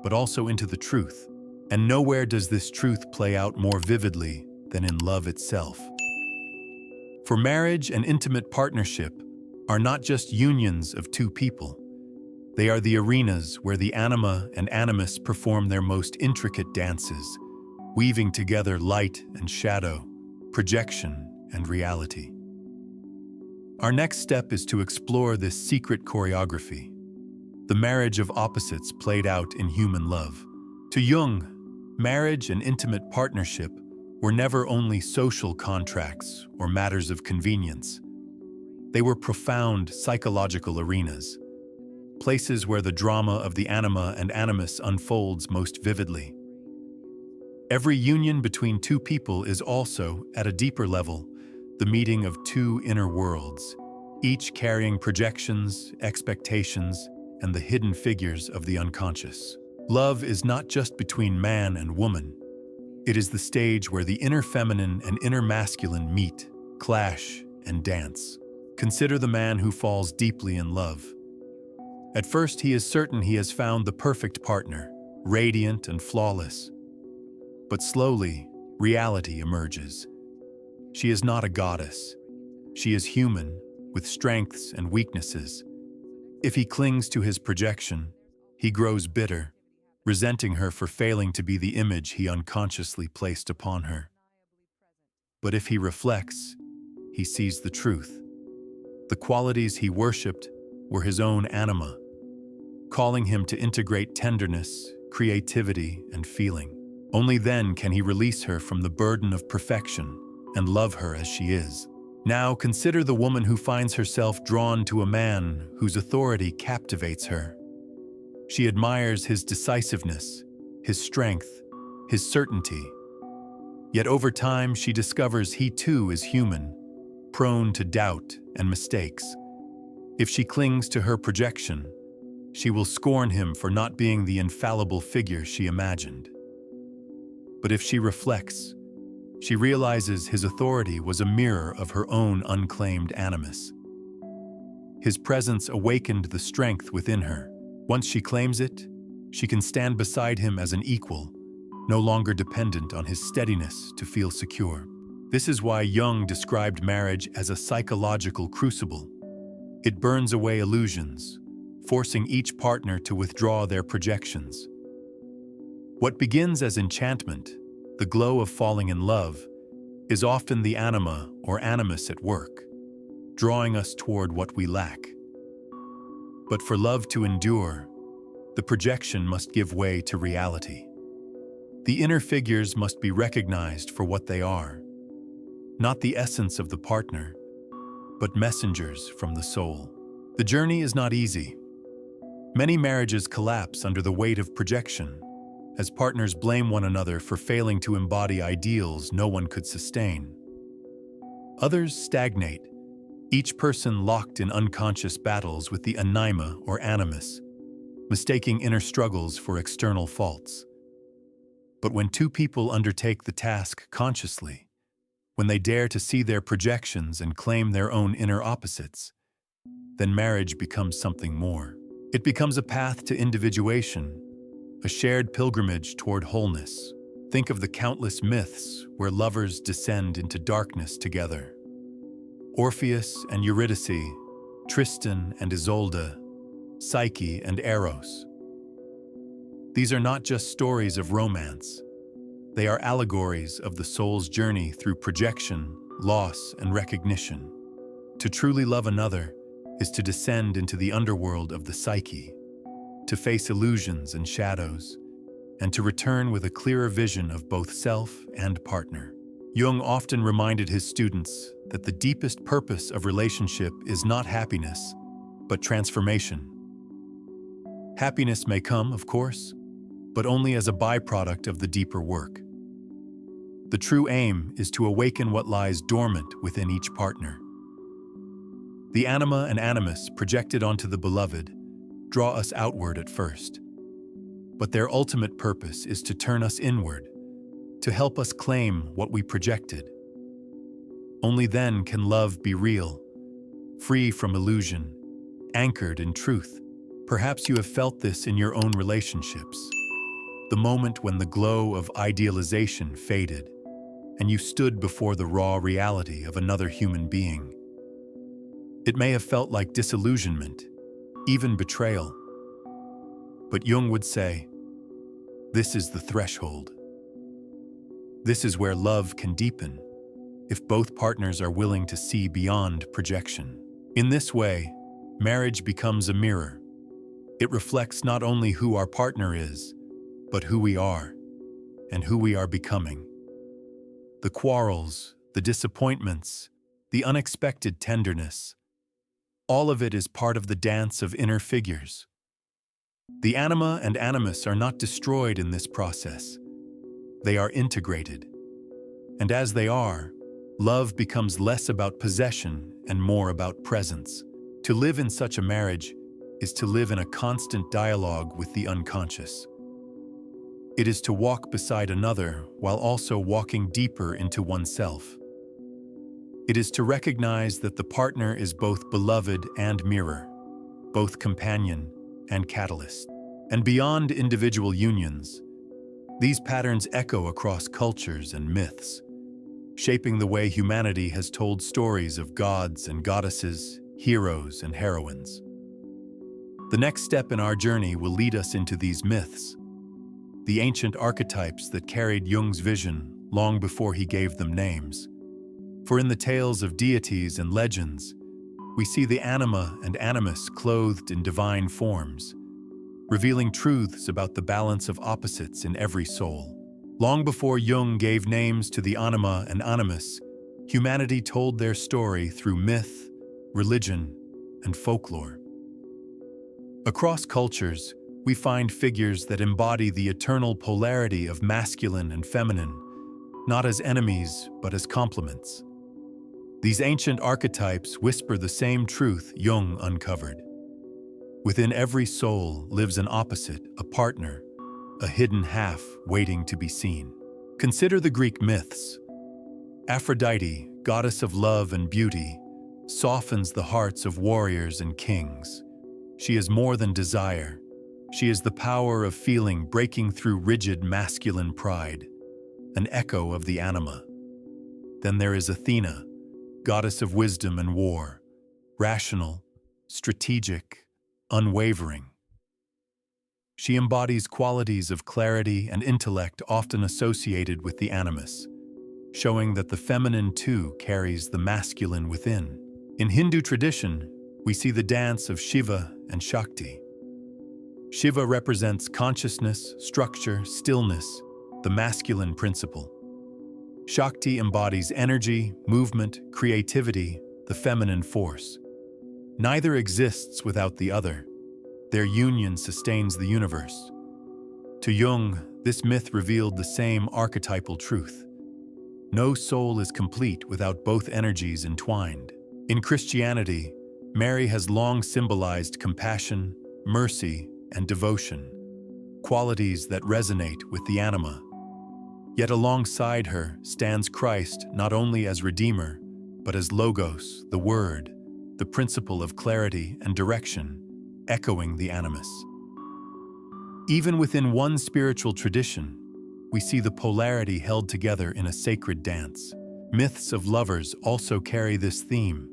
but also into the truth. And nowhere does this truth play out more vividly than in love itself. For marriage and intimate partnership are not just unions of two people. They are the arenas where the Anima and Animus perform their most intricate dances, weaving together light and shadow, projection and reality. Our next step is to explore this secret choreography, the marriage of opposites played out in human love. To Jung, marriage and intimate partnership were never only social contracts or matters of convenience. They were profound psychological arenas, places where the drama of the Anima and Animus unfolds most vividly. Every union between two people is also, at a deeper level, the meeting of two inner worlds, each carrying projections, expectations, and the hidden figures of the unconscious. Love is not just between man and woman. It is the stage where the inner feminine and inner masculine meet, clash, and dance. Consider the man who falls deeply in love. At first, he is certain he has found the perfect partner, radiant and flawless. But slowly, reality emerges. She is not a goddess. She is human, with strengths and weaknesses. If he clings to his projection, he grows bitter, resenting her for failing to be the image he unconsciously placed upon her. But if he reflects, he sees the truth. The qualities he worshipped were his own anima, calling him to integrate tenderness, creativity, and feeling. Only then can he release her from the burden of perfection and love her as she is. Now consider the woman who finds herself drawn to a man whose authority captivates her. She admires his decisiveness, his strength, his certainty. Yet over time she discovers he too is human, prone to doubt and mistakes. If she clings to her projection, she will scorn him for not being the infallible figure she imagined. But if she reflects, she realizes his authority was a mirror of her own unclaimed animus. His presence awakened the strength within her. Once she claims it, she can stand beside him as an equal, no longer dependent on his steadiness to feel secure. This is why Jung described marriage as a psychological crucible. It burns away illusions, forcing each partner to withdraw their projections. What begins as enchantment, the glow of falling in love, is often the anima or animus at work, drawing us toward what we lack. But for love to endure, the projection must give way to reality. The inner figures must be recognized for what they are, not the essence of the partner, but messengers from the soul. The journey is not easy. Many marriages collapse under the weight of projection, as partners blame one another for failing to embody ideals no one could sustain. Others stagnate, each person locked in unconscious battles with the anima or animus, mistaking inner struggles for external faults. But when two people undertake the task consciously, when they dare to see their projections and claim their own inner opposites, then marriage becomes something more. It becomes a path to individuation, a shared pilgrimage toward wholeness. Think of the countless myths where lovers descend into darkness together. Orpheus and Eurydice, Tristan and Isolde, Psyche and Eros. These are not just stories of romance. They are allegories of the soul's journey through projection, loss, and recognition. To truly love another is to descend into the underworld of the psyche, to face illusions and shadows, and to return with a clearer vision of both self and partner. Jung often reminded his students that the deepest purpose of relationship is not happiness, but transformation. Happiness may come, of course, but only as a byproduct of the deeper work. The true aim is to awaken what lies dormant within each partner. The anima and animus projected onto the beloved draw us outward at first, but their ultimate purpose is to turn us inward, to help us claim what we projected. Only then can love be real, free from illusion, anchored in truth. Perhaps you have felt this in your own relationships. The moment when the glow of idealization faded, and you stood before the raw reality of another human being. It may have felt like disillusionment, even betrayal. But Jung would say, this is the threshold. This is where love can deepen, if both partners are willing to see beyond projection. In this way, marriage becomes a mirror. It reflects not only who our partner is, but who we are, and who we are becoming. The quarrels, the disappointments, the unexpected tenderness, all of it is part of the dance of inner figures. The anima and animus are not destroyed in this process. They are integrated. And as they are, love becomes less about possession and more about presence. To live in such a marriage is to live in a constant dialogue with the unconscious. It is to walk beside another while also walking deeper into oneself. It is to recognize that the partner is both beloved and mirror, both companion and catalyst. And beyond individual unions, these patterns echo across cultures and myths, shaping the way humanity has told stories of gods and goddesses, heroes and heroines. The next step in our journey will lead us into these myths, the ancient archetypes that carried Jung's vision long before he gave them names. For in the tales of deities and legends, we see the anima and animus clothed in divine forms, revealing truths about the balance of opposites in every soul. Long before Jung gave names to the anima and animus, humanity told their story through myth, religion, and folklore. Across cultures, we find figures that embody the eternal polarity of masculine and feminine, not as enemies, but as complements. These ancient archetypes whisper the same truth Jung uncovered. Within every soul lives an opposite, a partner, a hidden half waiting to be seen. Consider the Greek myths. Aphrodite, goddess of love and beauty, softens the hearts of warriors and kings. She is more than desire. She is the power of feeling breaking through rigid masculine pride, an echo of the anima. Then there is Athena, goddess of wisdom and war, rational, strategic, unwavering. She embodies qualities of clarity and intellect often associated with the animus, showing that the feminine too carries the masculine within. In Hindu tradition, we see the dance of Shiva and Shakti. Shiva represents consciousness, structure, stillness, the masculine principle. Shakti embodies energy, movement, creativity, the feminine force. Neither exists without the other. Their union sustains the universe. To Jung, this myth revealed the same archetypal truth. No soul is complete without both energies entwined. In Christianity, Mary has long symbolized compassion, mercy, and devotion, qualities that resonate with the anima. Yet alongside her stands Christ not only as Redeemer, but as Logos, the Word, the principle of clarity and direction, echoing the animus. Even within one spiritual tradition, we see the polarity held together in a sacred dance. Myths of lovers also carry this theme.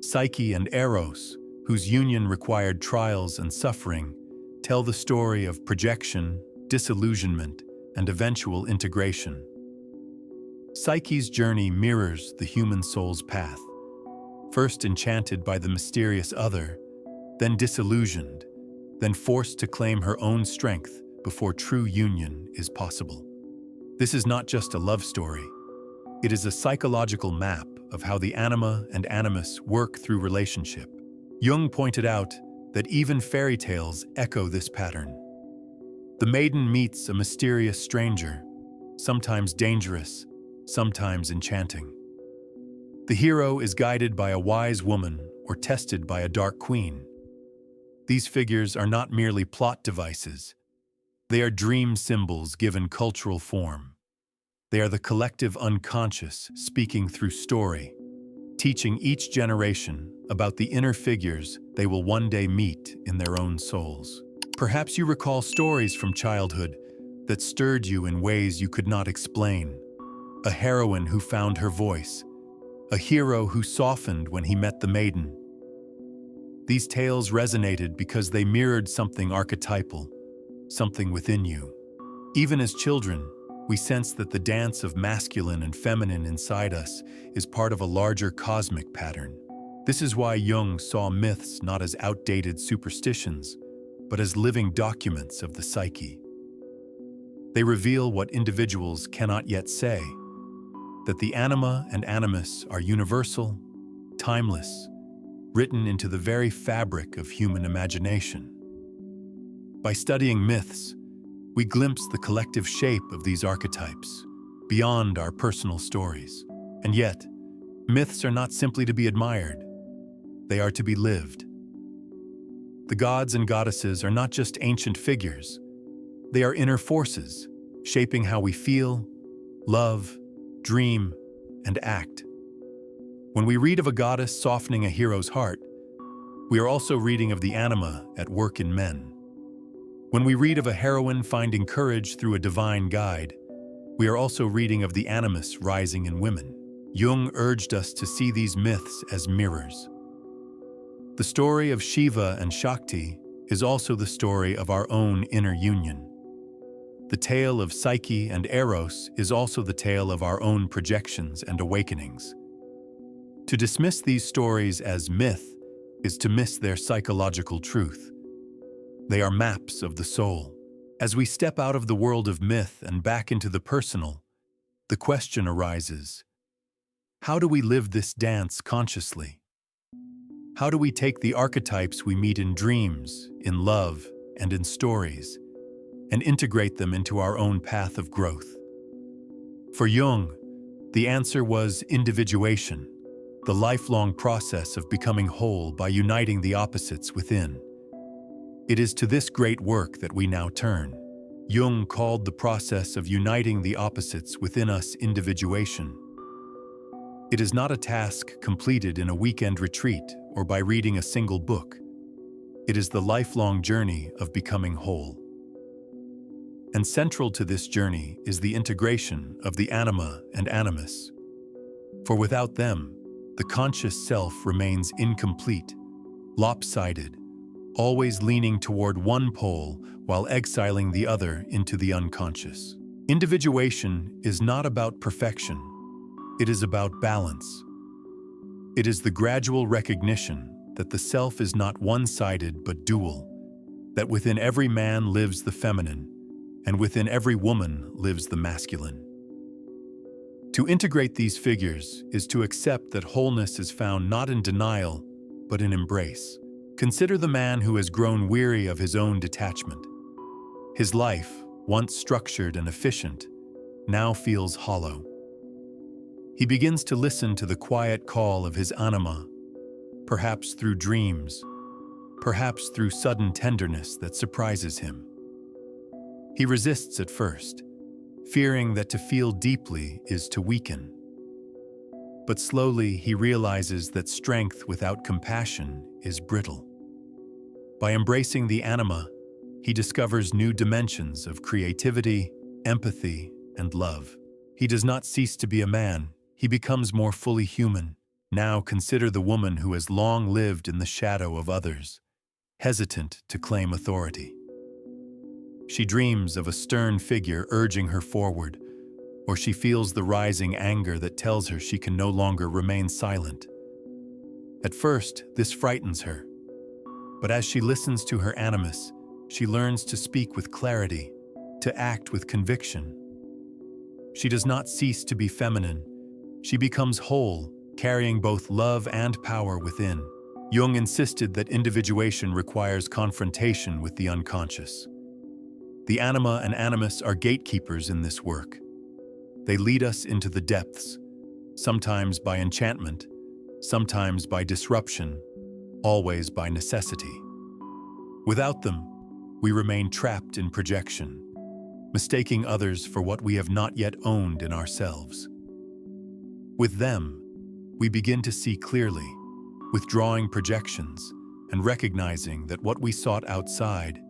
Psyche and Eros, whose union required trials and suffering, tell the story of projection, disillusionment, and eventual integration. Psyche's journey mirrors the human soul's path, first enchanted by the mysterious other, then disillusioned, then forced to claim her own strength before true union is possible. This is not just a love story. It is a psychological map of how the anima and animus work through relationship. Jung pointed out that even fairy tales echo this pattern. The maiden meets a mysterious stranger, sometimes dangerous, sometimes enchanting. The hero is guided by a wise woman or tested by a dark queen. These figures are not merely plot devices. They are dream symbols given cultural form. They are the collective unconscious speaking through story, teaching each generation about the inner figures they will one day meet in their own souls. Perhaps you recall stories from childhood that stirred you in ways you could not explain. a heroine who found her voice, a hero who softened when he met the maiden. These tales resonated because they mirrored something archetypal, something within you. Even as children, we sense that the dance of masculine and feminine inside us is part of a larger cosmic pattern. This is why Jung saw myths not as outdated superstitions, but as living documents of the psyche. They reveal what individuals cannot yet say, that the anima and animus are universal, timeless, written into the very fabric of human imagination. By studying myths, we glimpse the collective shape of these archetypes, beyond our personal stories. And yet, myths are not simply to be admired, they are to be lived. The gods and goddesses are not just ancient figures, they are inner forces, shaping how we feel, love, dream, and act. When we read of a goddess softening a hero's heart, we are also reading of the anima at work in men. When we read of a heroine finding courage through a divine guide, we are also reading of the animus rising in women. Jung urged us to see these myths as mirrors. The story of Shiva and Shakti is also the story of our own inner union. The tale of Psyche and Eros is also the tale of our own projections and awakenings. To dismiss these stories as myth is to miss their psychological truth. They are maps of the soul. As we step out of the world of myth and back into the personal, the question arises, how do we live this dance consciously? How do we take the archetypes we meet in dreams, in love, and in stories, and integrate them into our own path of growth? For Jung, the answer was individuation, the lifelong process of becoming whole by uniting the opposites within. It is to this great work that we now turn. Jung called the process of uniting the opposites within us individuation. It is not a task completed in a weekend retreat or by reading a single book. It is the lifelong journey of becoming whole. And central to this journey is the integration of the anima and animus. For without them, the conscious self remains incomplete, lopsided, always leaning toward one pole while exiling the other into the unconscious. Individuation is not about perfection. It is about balance. It is the gradual recognition that the self is not one-sided but dual, that within every man lives the feminine, and within every woman lives the masculine. To integrate these figures is to accept that wholeness is found not in denial, but in embrace. Consider the man who has grown weary of his own detachment. His life, once structured and efficient, now feels hollow. He begins to listen to the quiet call of his anima, perhaps through dreams, perhaps through sudden tenderness that surprises him. He resists at first, fearing that to feel deeply is to weaken. But slowly he realizes that strength without compassion is brittle. By embracing the anima, he discovers new dimensions of creativity, empathy, and love. He does not cease to be a man, he becomes more fully human. Now consider the woman who has long lived in the shadow of others, hesitant to claim authority. She dreams of a stern figure urging her forward, or she feels the rising anger that tells her she can no longer remain silent. At first, this frightens her. But as she listens to her animus, she learns to speak with clarity, to act with conviction. She does not cease to be feminine. She becomes whole, carrying both love and power within. Jung insisted that individuation requires confrontation with the unconscious. The anima and animus are gatekeepers in this work. They lead us into the depths, sometimes by enchantment, sometimes by disruption, always by necessity. Without them, we remain trapped in projection, mistaking others for what we have not yet owned in ourselves. With them, we begin to see clearly, withdrawing projections and recognizing that what we sought outside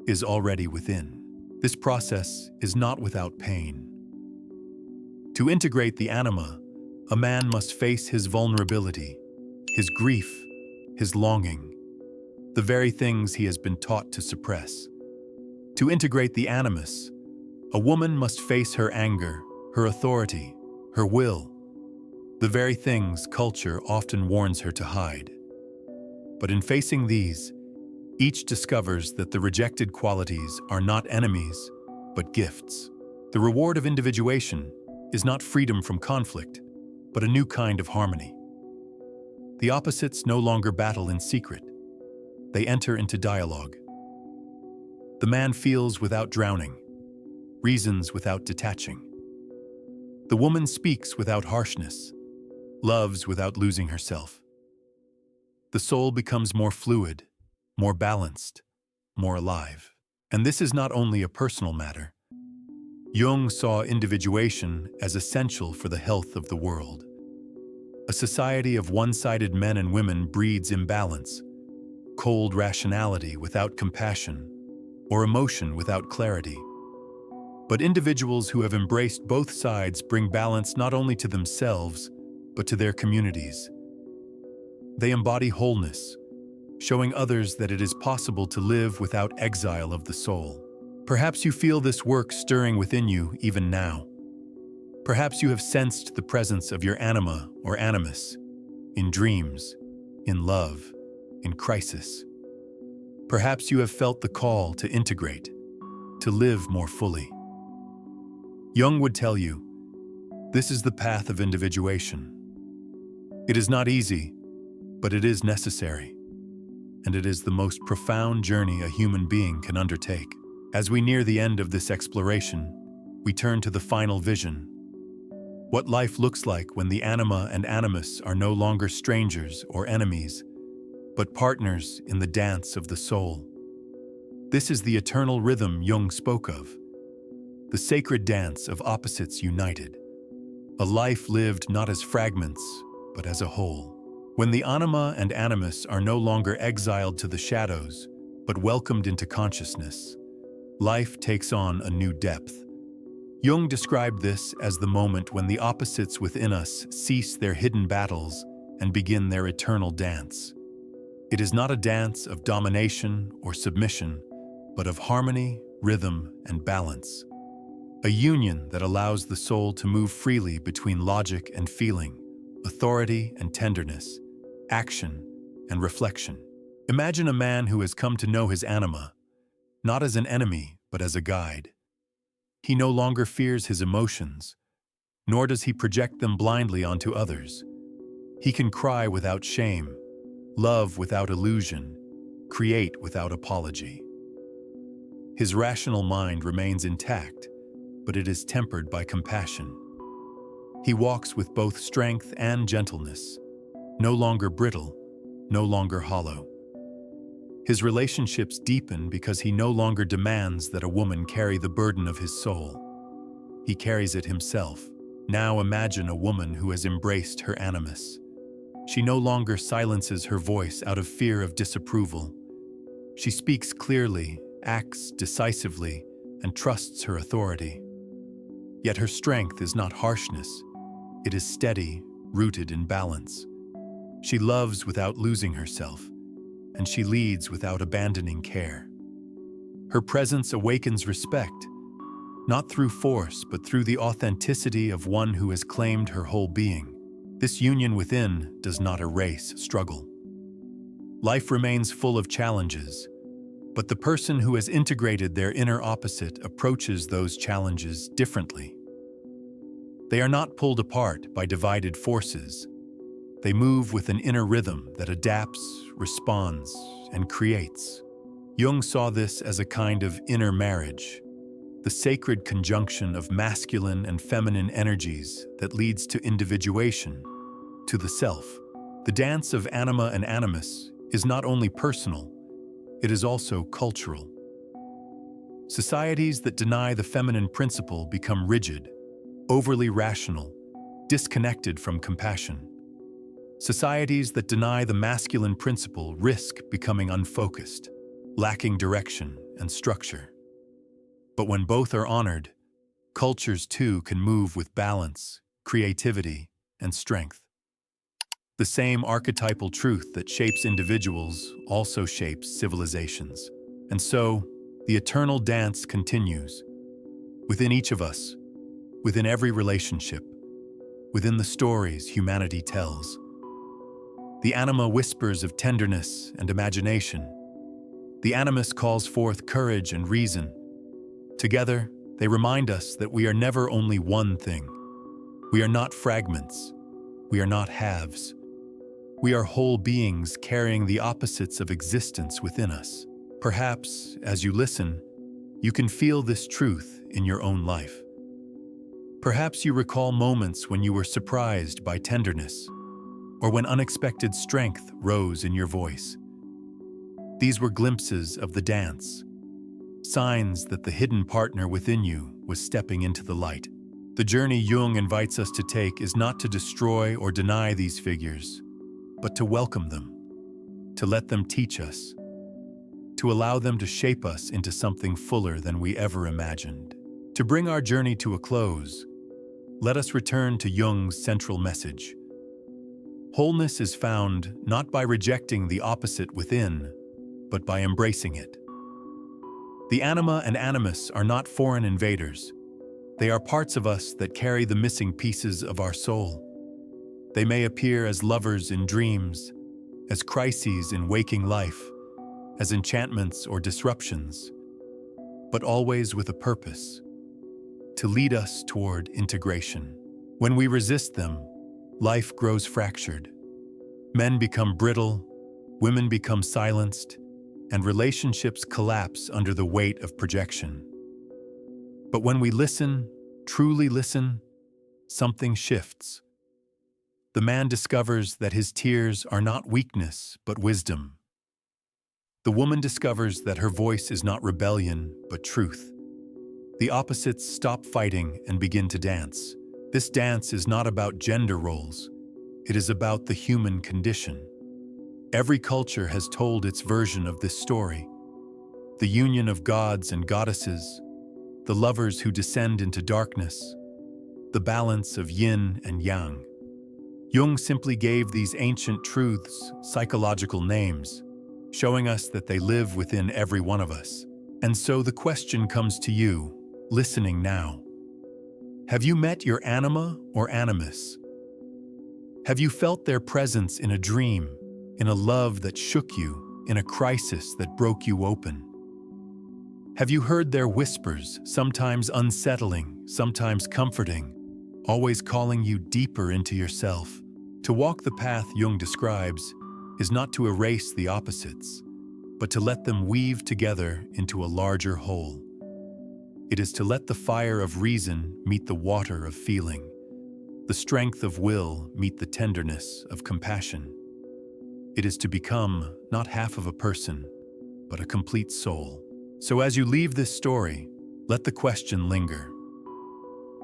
is already within. This process is not without pain. To integrate the anima, a man must face his vulnerability, his grief, his longing, the very things he has been taught to suppress. To integrate the animus, a woman must face her anger, her authority, her will, the very things culture often warns her to hide. But in facing these, each discovers that the rejected qualities are not enemies, but gifts. The reward of individuation is not freedom from conflict, but a new kind of harmony. The opposites no longer battle in secret. They enter into dialogue. The man feels without drowning, reasons without detaching. The woman speaks without harshness, loves without losing herself. The soul becomes more fluid, more balanced, more alive. And this is not only a personal matter. Jung saw individuation as essential for the health of the world. A society of one-sided men and women breeds imbalance, cold rationality without compassion, or emotion without clarity. But individuals who have embraced both sides bring balance not only to themselves, but to their communities. They embody wholeness, showing others that it is possible to live without exile of the soul. Perhaps you feel this work stirring within you even now. Perhaps you have sensed the presence of your anima or animus in dreams, in love, in crisis. Perhaps you have felt the call to integrate, to live more fully. Jung would tell you, this is the path of individuation. It is not easy, but it is necessary, and it is the most profound journey a human being can undertake. As we near the end of this exploration, we turn to the final vision. What life looks like when the anima and animus are no longer strangers or enemies, but partners in the dance of the soul. This is the eternal rhythm Jung spoke of, the sacred dance of opposites united, a life lived not as fragments, but as a whole. When the anima and animus are no longer exiled to the shadows, but welcomed into consciousness, life takes on a new depth. Jung described this as the moment when the opposites within us cease their hidden battles and begin their eternal dance. It is not a dance of domination or submission, but of harmony, rhythm, and balance. A union that allows the soul to move freely between logic and feeling, authority and tenderness, action and reflection. Imagine a man who has come to know his anima, not as an enemy, but as a guide. He no longer fears his emotions, nor does he project them blindly onto others. He can cry without shame, love without illusion, create without apology. His rational mind remains intact, but it is tempered by compassion. He walks with both strength and gentleness, no longer brittle, no longer hollow. His relationships deepen because he no longer demands that a woman carry the burden of his soul. He carries it himself. Now imagine a woman who has embraced her animus. She no longer silences her voice out of fear of disapproval. She speaks clearly, acts decisively, and trusts her authority. Yet her strength is not harshness. It is steady, rooted in balance. She loves without losing herself, and she leads without abandoning care. Her presence awakens respect, not through force, but through the authenticity of one who has claimed her whole being. This union within does not erase struggle. Life remains full of challenges, but the person who has integrated their inner opposite approaches those challenges differently. They are not pulled apart by divided forces. They move with an inner rhythm that adapts, responds, and creates. Jung saw this as a kind of inner marriage, the sacred conjunction of masculine and feminine energies that leads to individuation, to the self. The dance of anima and animus is not only personal, it is also cultural. Societies that deny the feminine principle become rigid, overly rational, disconnected from compassion. Societies that deny the masculine principle risk becoming unfocused, lacking direction and structure. But when both are honored, Cultures, too, can move with balance, creativity, and strength. The same archetypal truth that shapes individuals also shapes civilizations. And so, the eternal dance continues. Within each of us, within every relationship, within the stories humanity tells. The anima whispers of tenderness and imagination. The animus calls forth courage and reason. Together, they remind us that we are never only one thing. We are not fragments. We are not halves. We are whole beings carrying the opposites of existence within us. Perhaps, as you listen, you can feel this truth in your own life. Perhaps you recall moments when you were surprised by tenderness, or when unexpected strength rose in your voice. These were glimpses of the dance, signs that the hidden partner within you was stepping into the light. The journey Jung invites us to take is not to destroy or deny these figures, but to welcome them, to let them teach us, to allow them to shape us into something fuller than we ever imagined. To bring our journey to a close, let us return to Jung's central message. Wholeness is found not by rejecting the opposite within, but by embracing it. The anima and animus are not foreign invaders. They are parts of us that carry the missing pieces of our soul. They may appear as lovers in dreams, as crises in waking life, as enchantments or disruptions, but always with a purpose: to lead us toward integration. When we resist them, life grows fractured. Men become brittle, women become silenced, and relationships collapse under the weight of projection. But when we listen, truly listen, something shifts. The man discovers that his tears are not weakness, but wisdom. The woman discovers that her voice is not rebellion, but truth. The opposites stop fighting and begin to dance. This dance is not about gender roles. It is about the human condition. Every culture has told its version of this story. The union of gods and goddesses, the lovers who descend into darkness, the balance of yin and yang. Jung simply gave these ancient truths psychological names, showing us that they live within every one of us. And so the question comes to you, listening now. Have you met your anima or animus? Have you felt their presence in a dream, in a love that shook you, in a crisis that broke you open? Have you heard their whispers, sometimes unsettling, sometimes comforting, always calling you deeper into yourself? To walk the path Jung describes is not to erase the opposites, but to let them weave together into a larger whole. It is to let the fire of reason meet the water of feeling, the strength of will meet the tenderness of compassion. It is to become not half of a person, but a complete soul. So as you leave this story, let the question linger.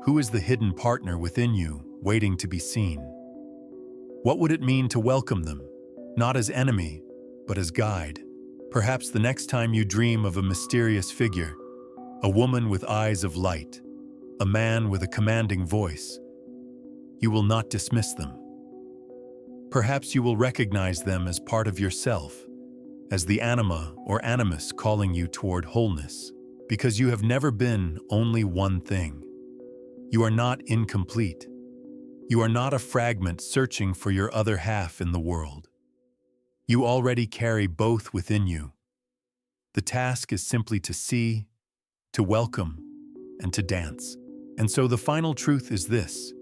Who is the hidden partner within you, waiting to be seen? What would it mean to welcome them, not as enemy, but as guide? Perhaps the next time you dream of a mysterious figure, a woman with eyes of light, a man with a commanding voice, you will not dismiss them. Perhaps you will recognize them as part of yourself, as the anima or animus calling you toward wholeness, because you have never been only one thing. You are not incomplete. You are not a fragment searching for your other half in the world. You already carry both within you. The task is simply to see, to welcome, and to dance. And so the final truth is this: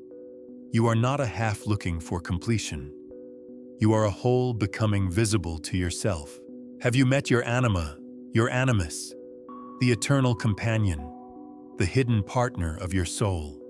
you are not a half looking for completion. You are a whole becoming visible to yourself. Have you met your anima, your animus, the eternal companion, the hidden partner of your soul?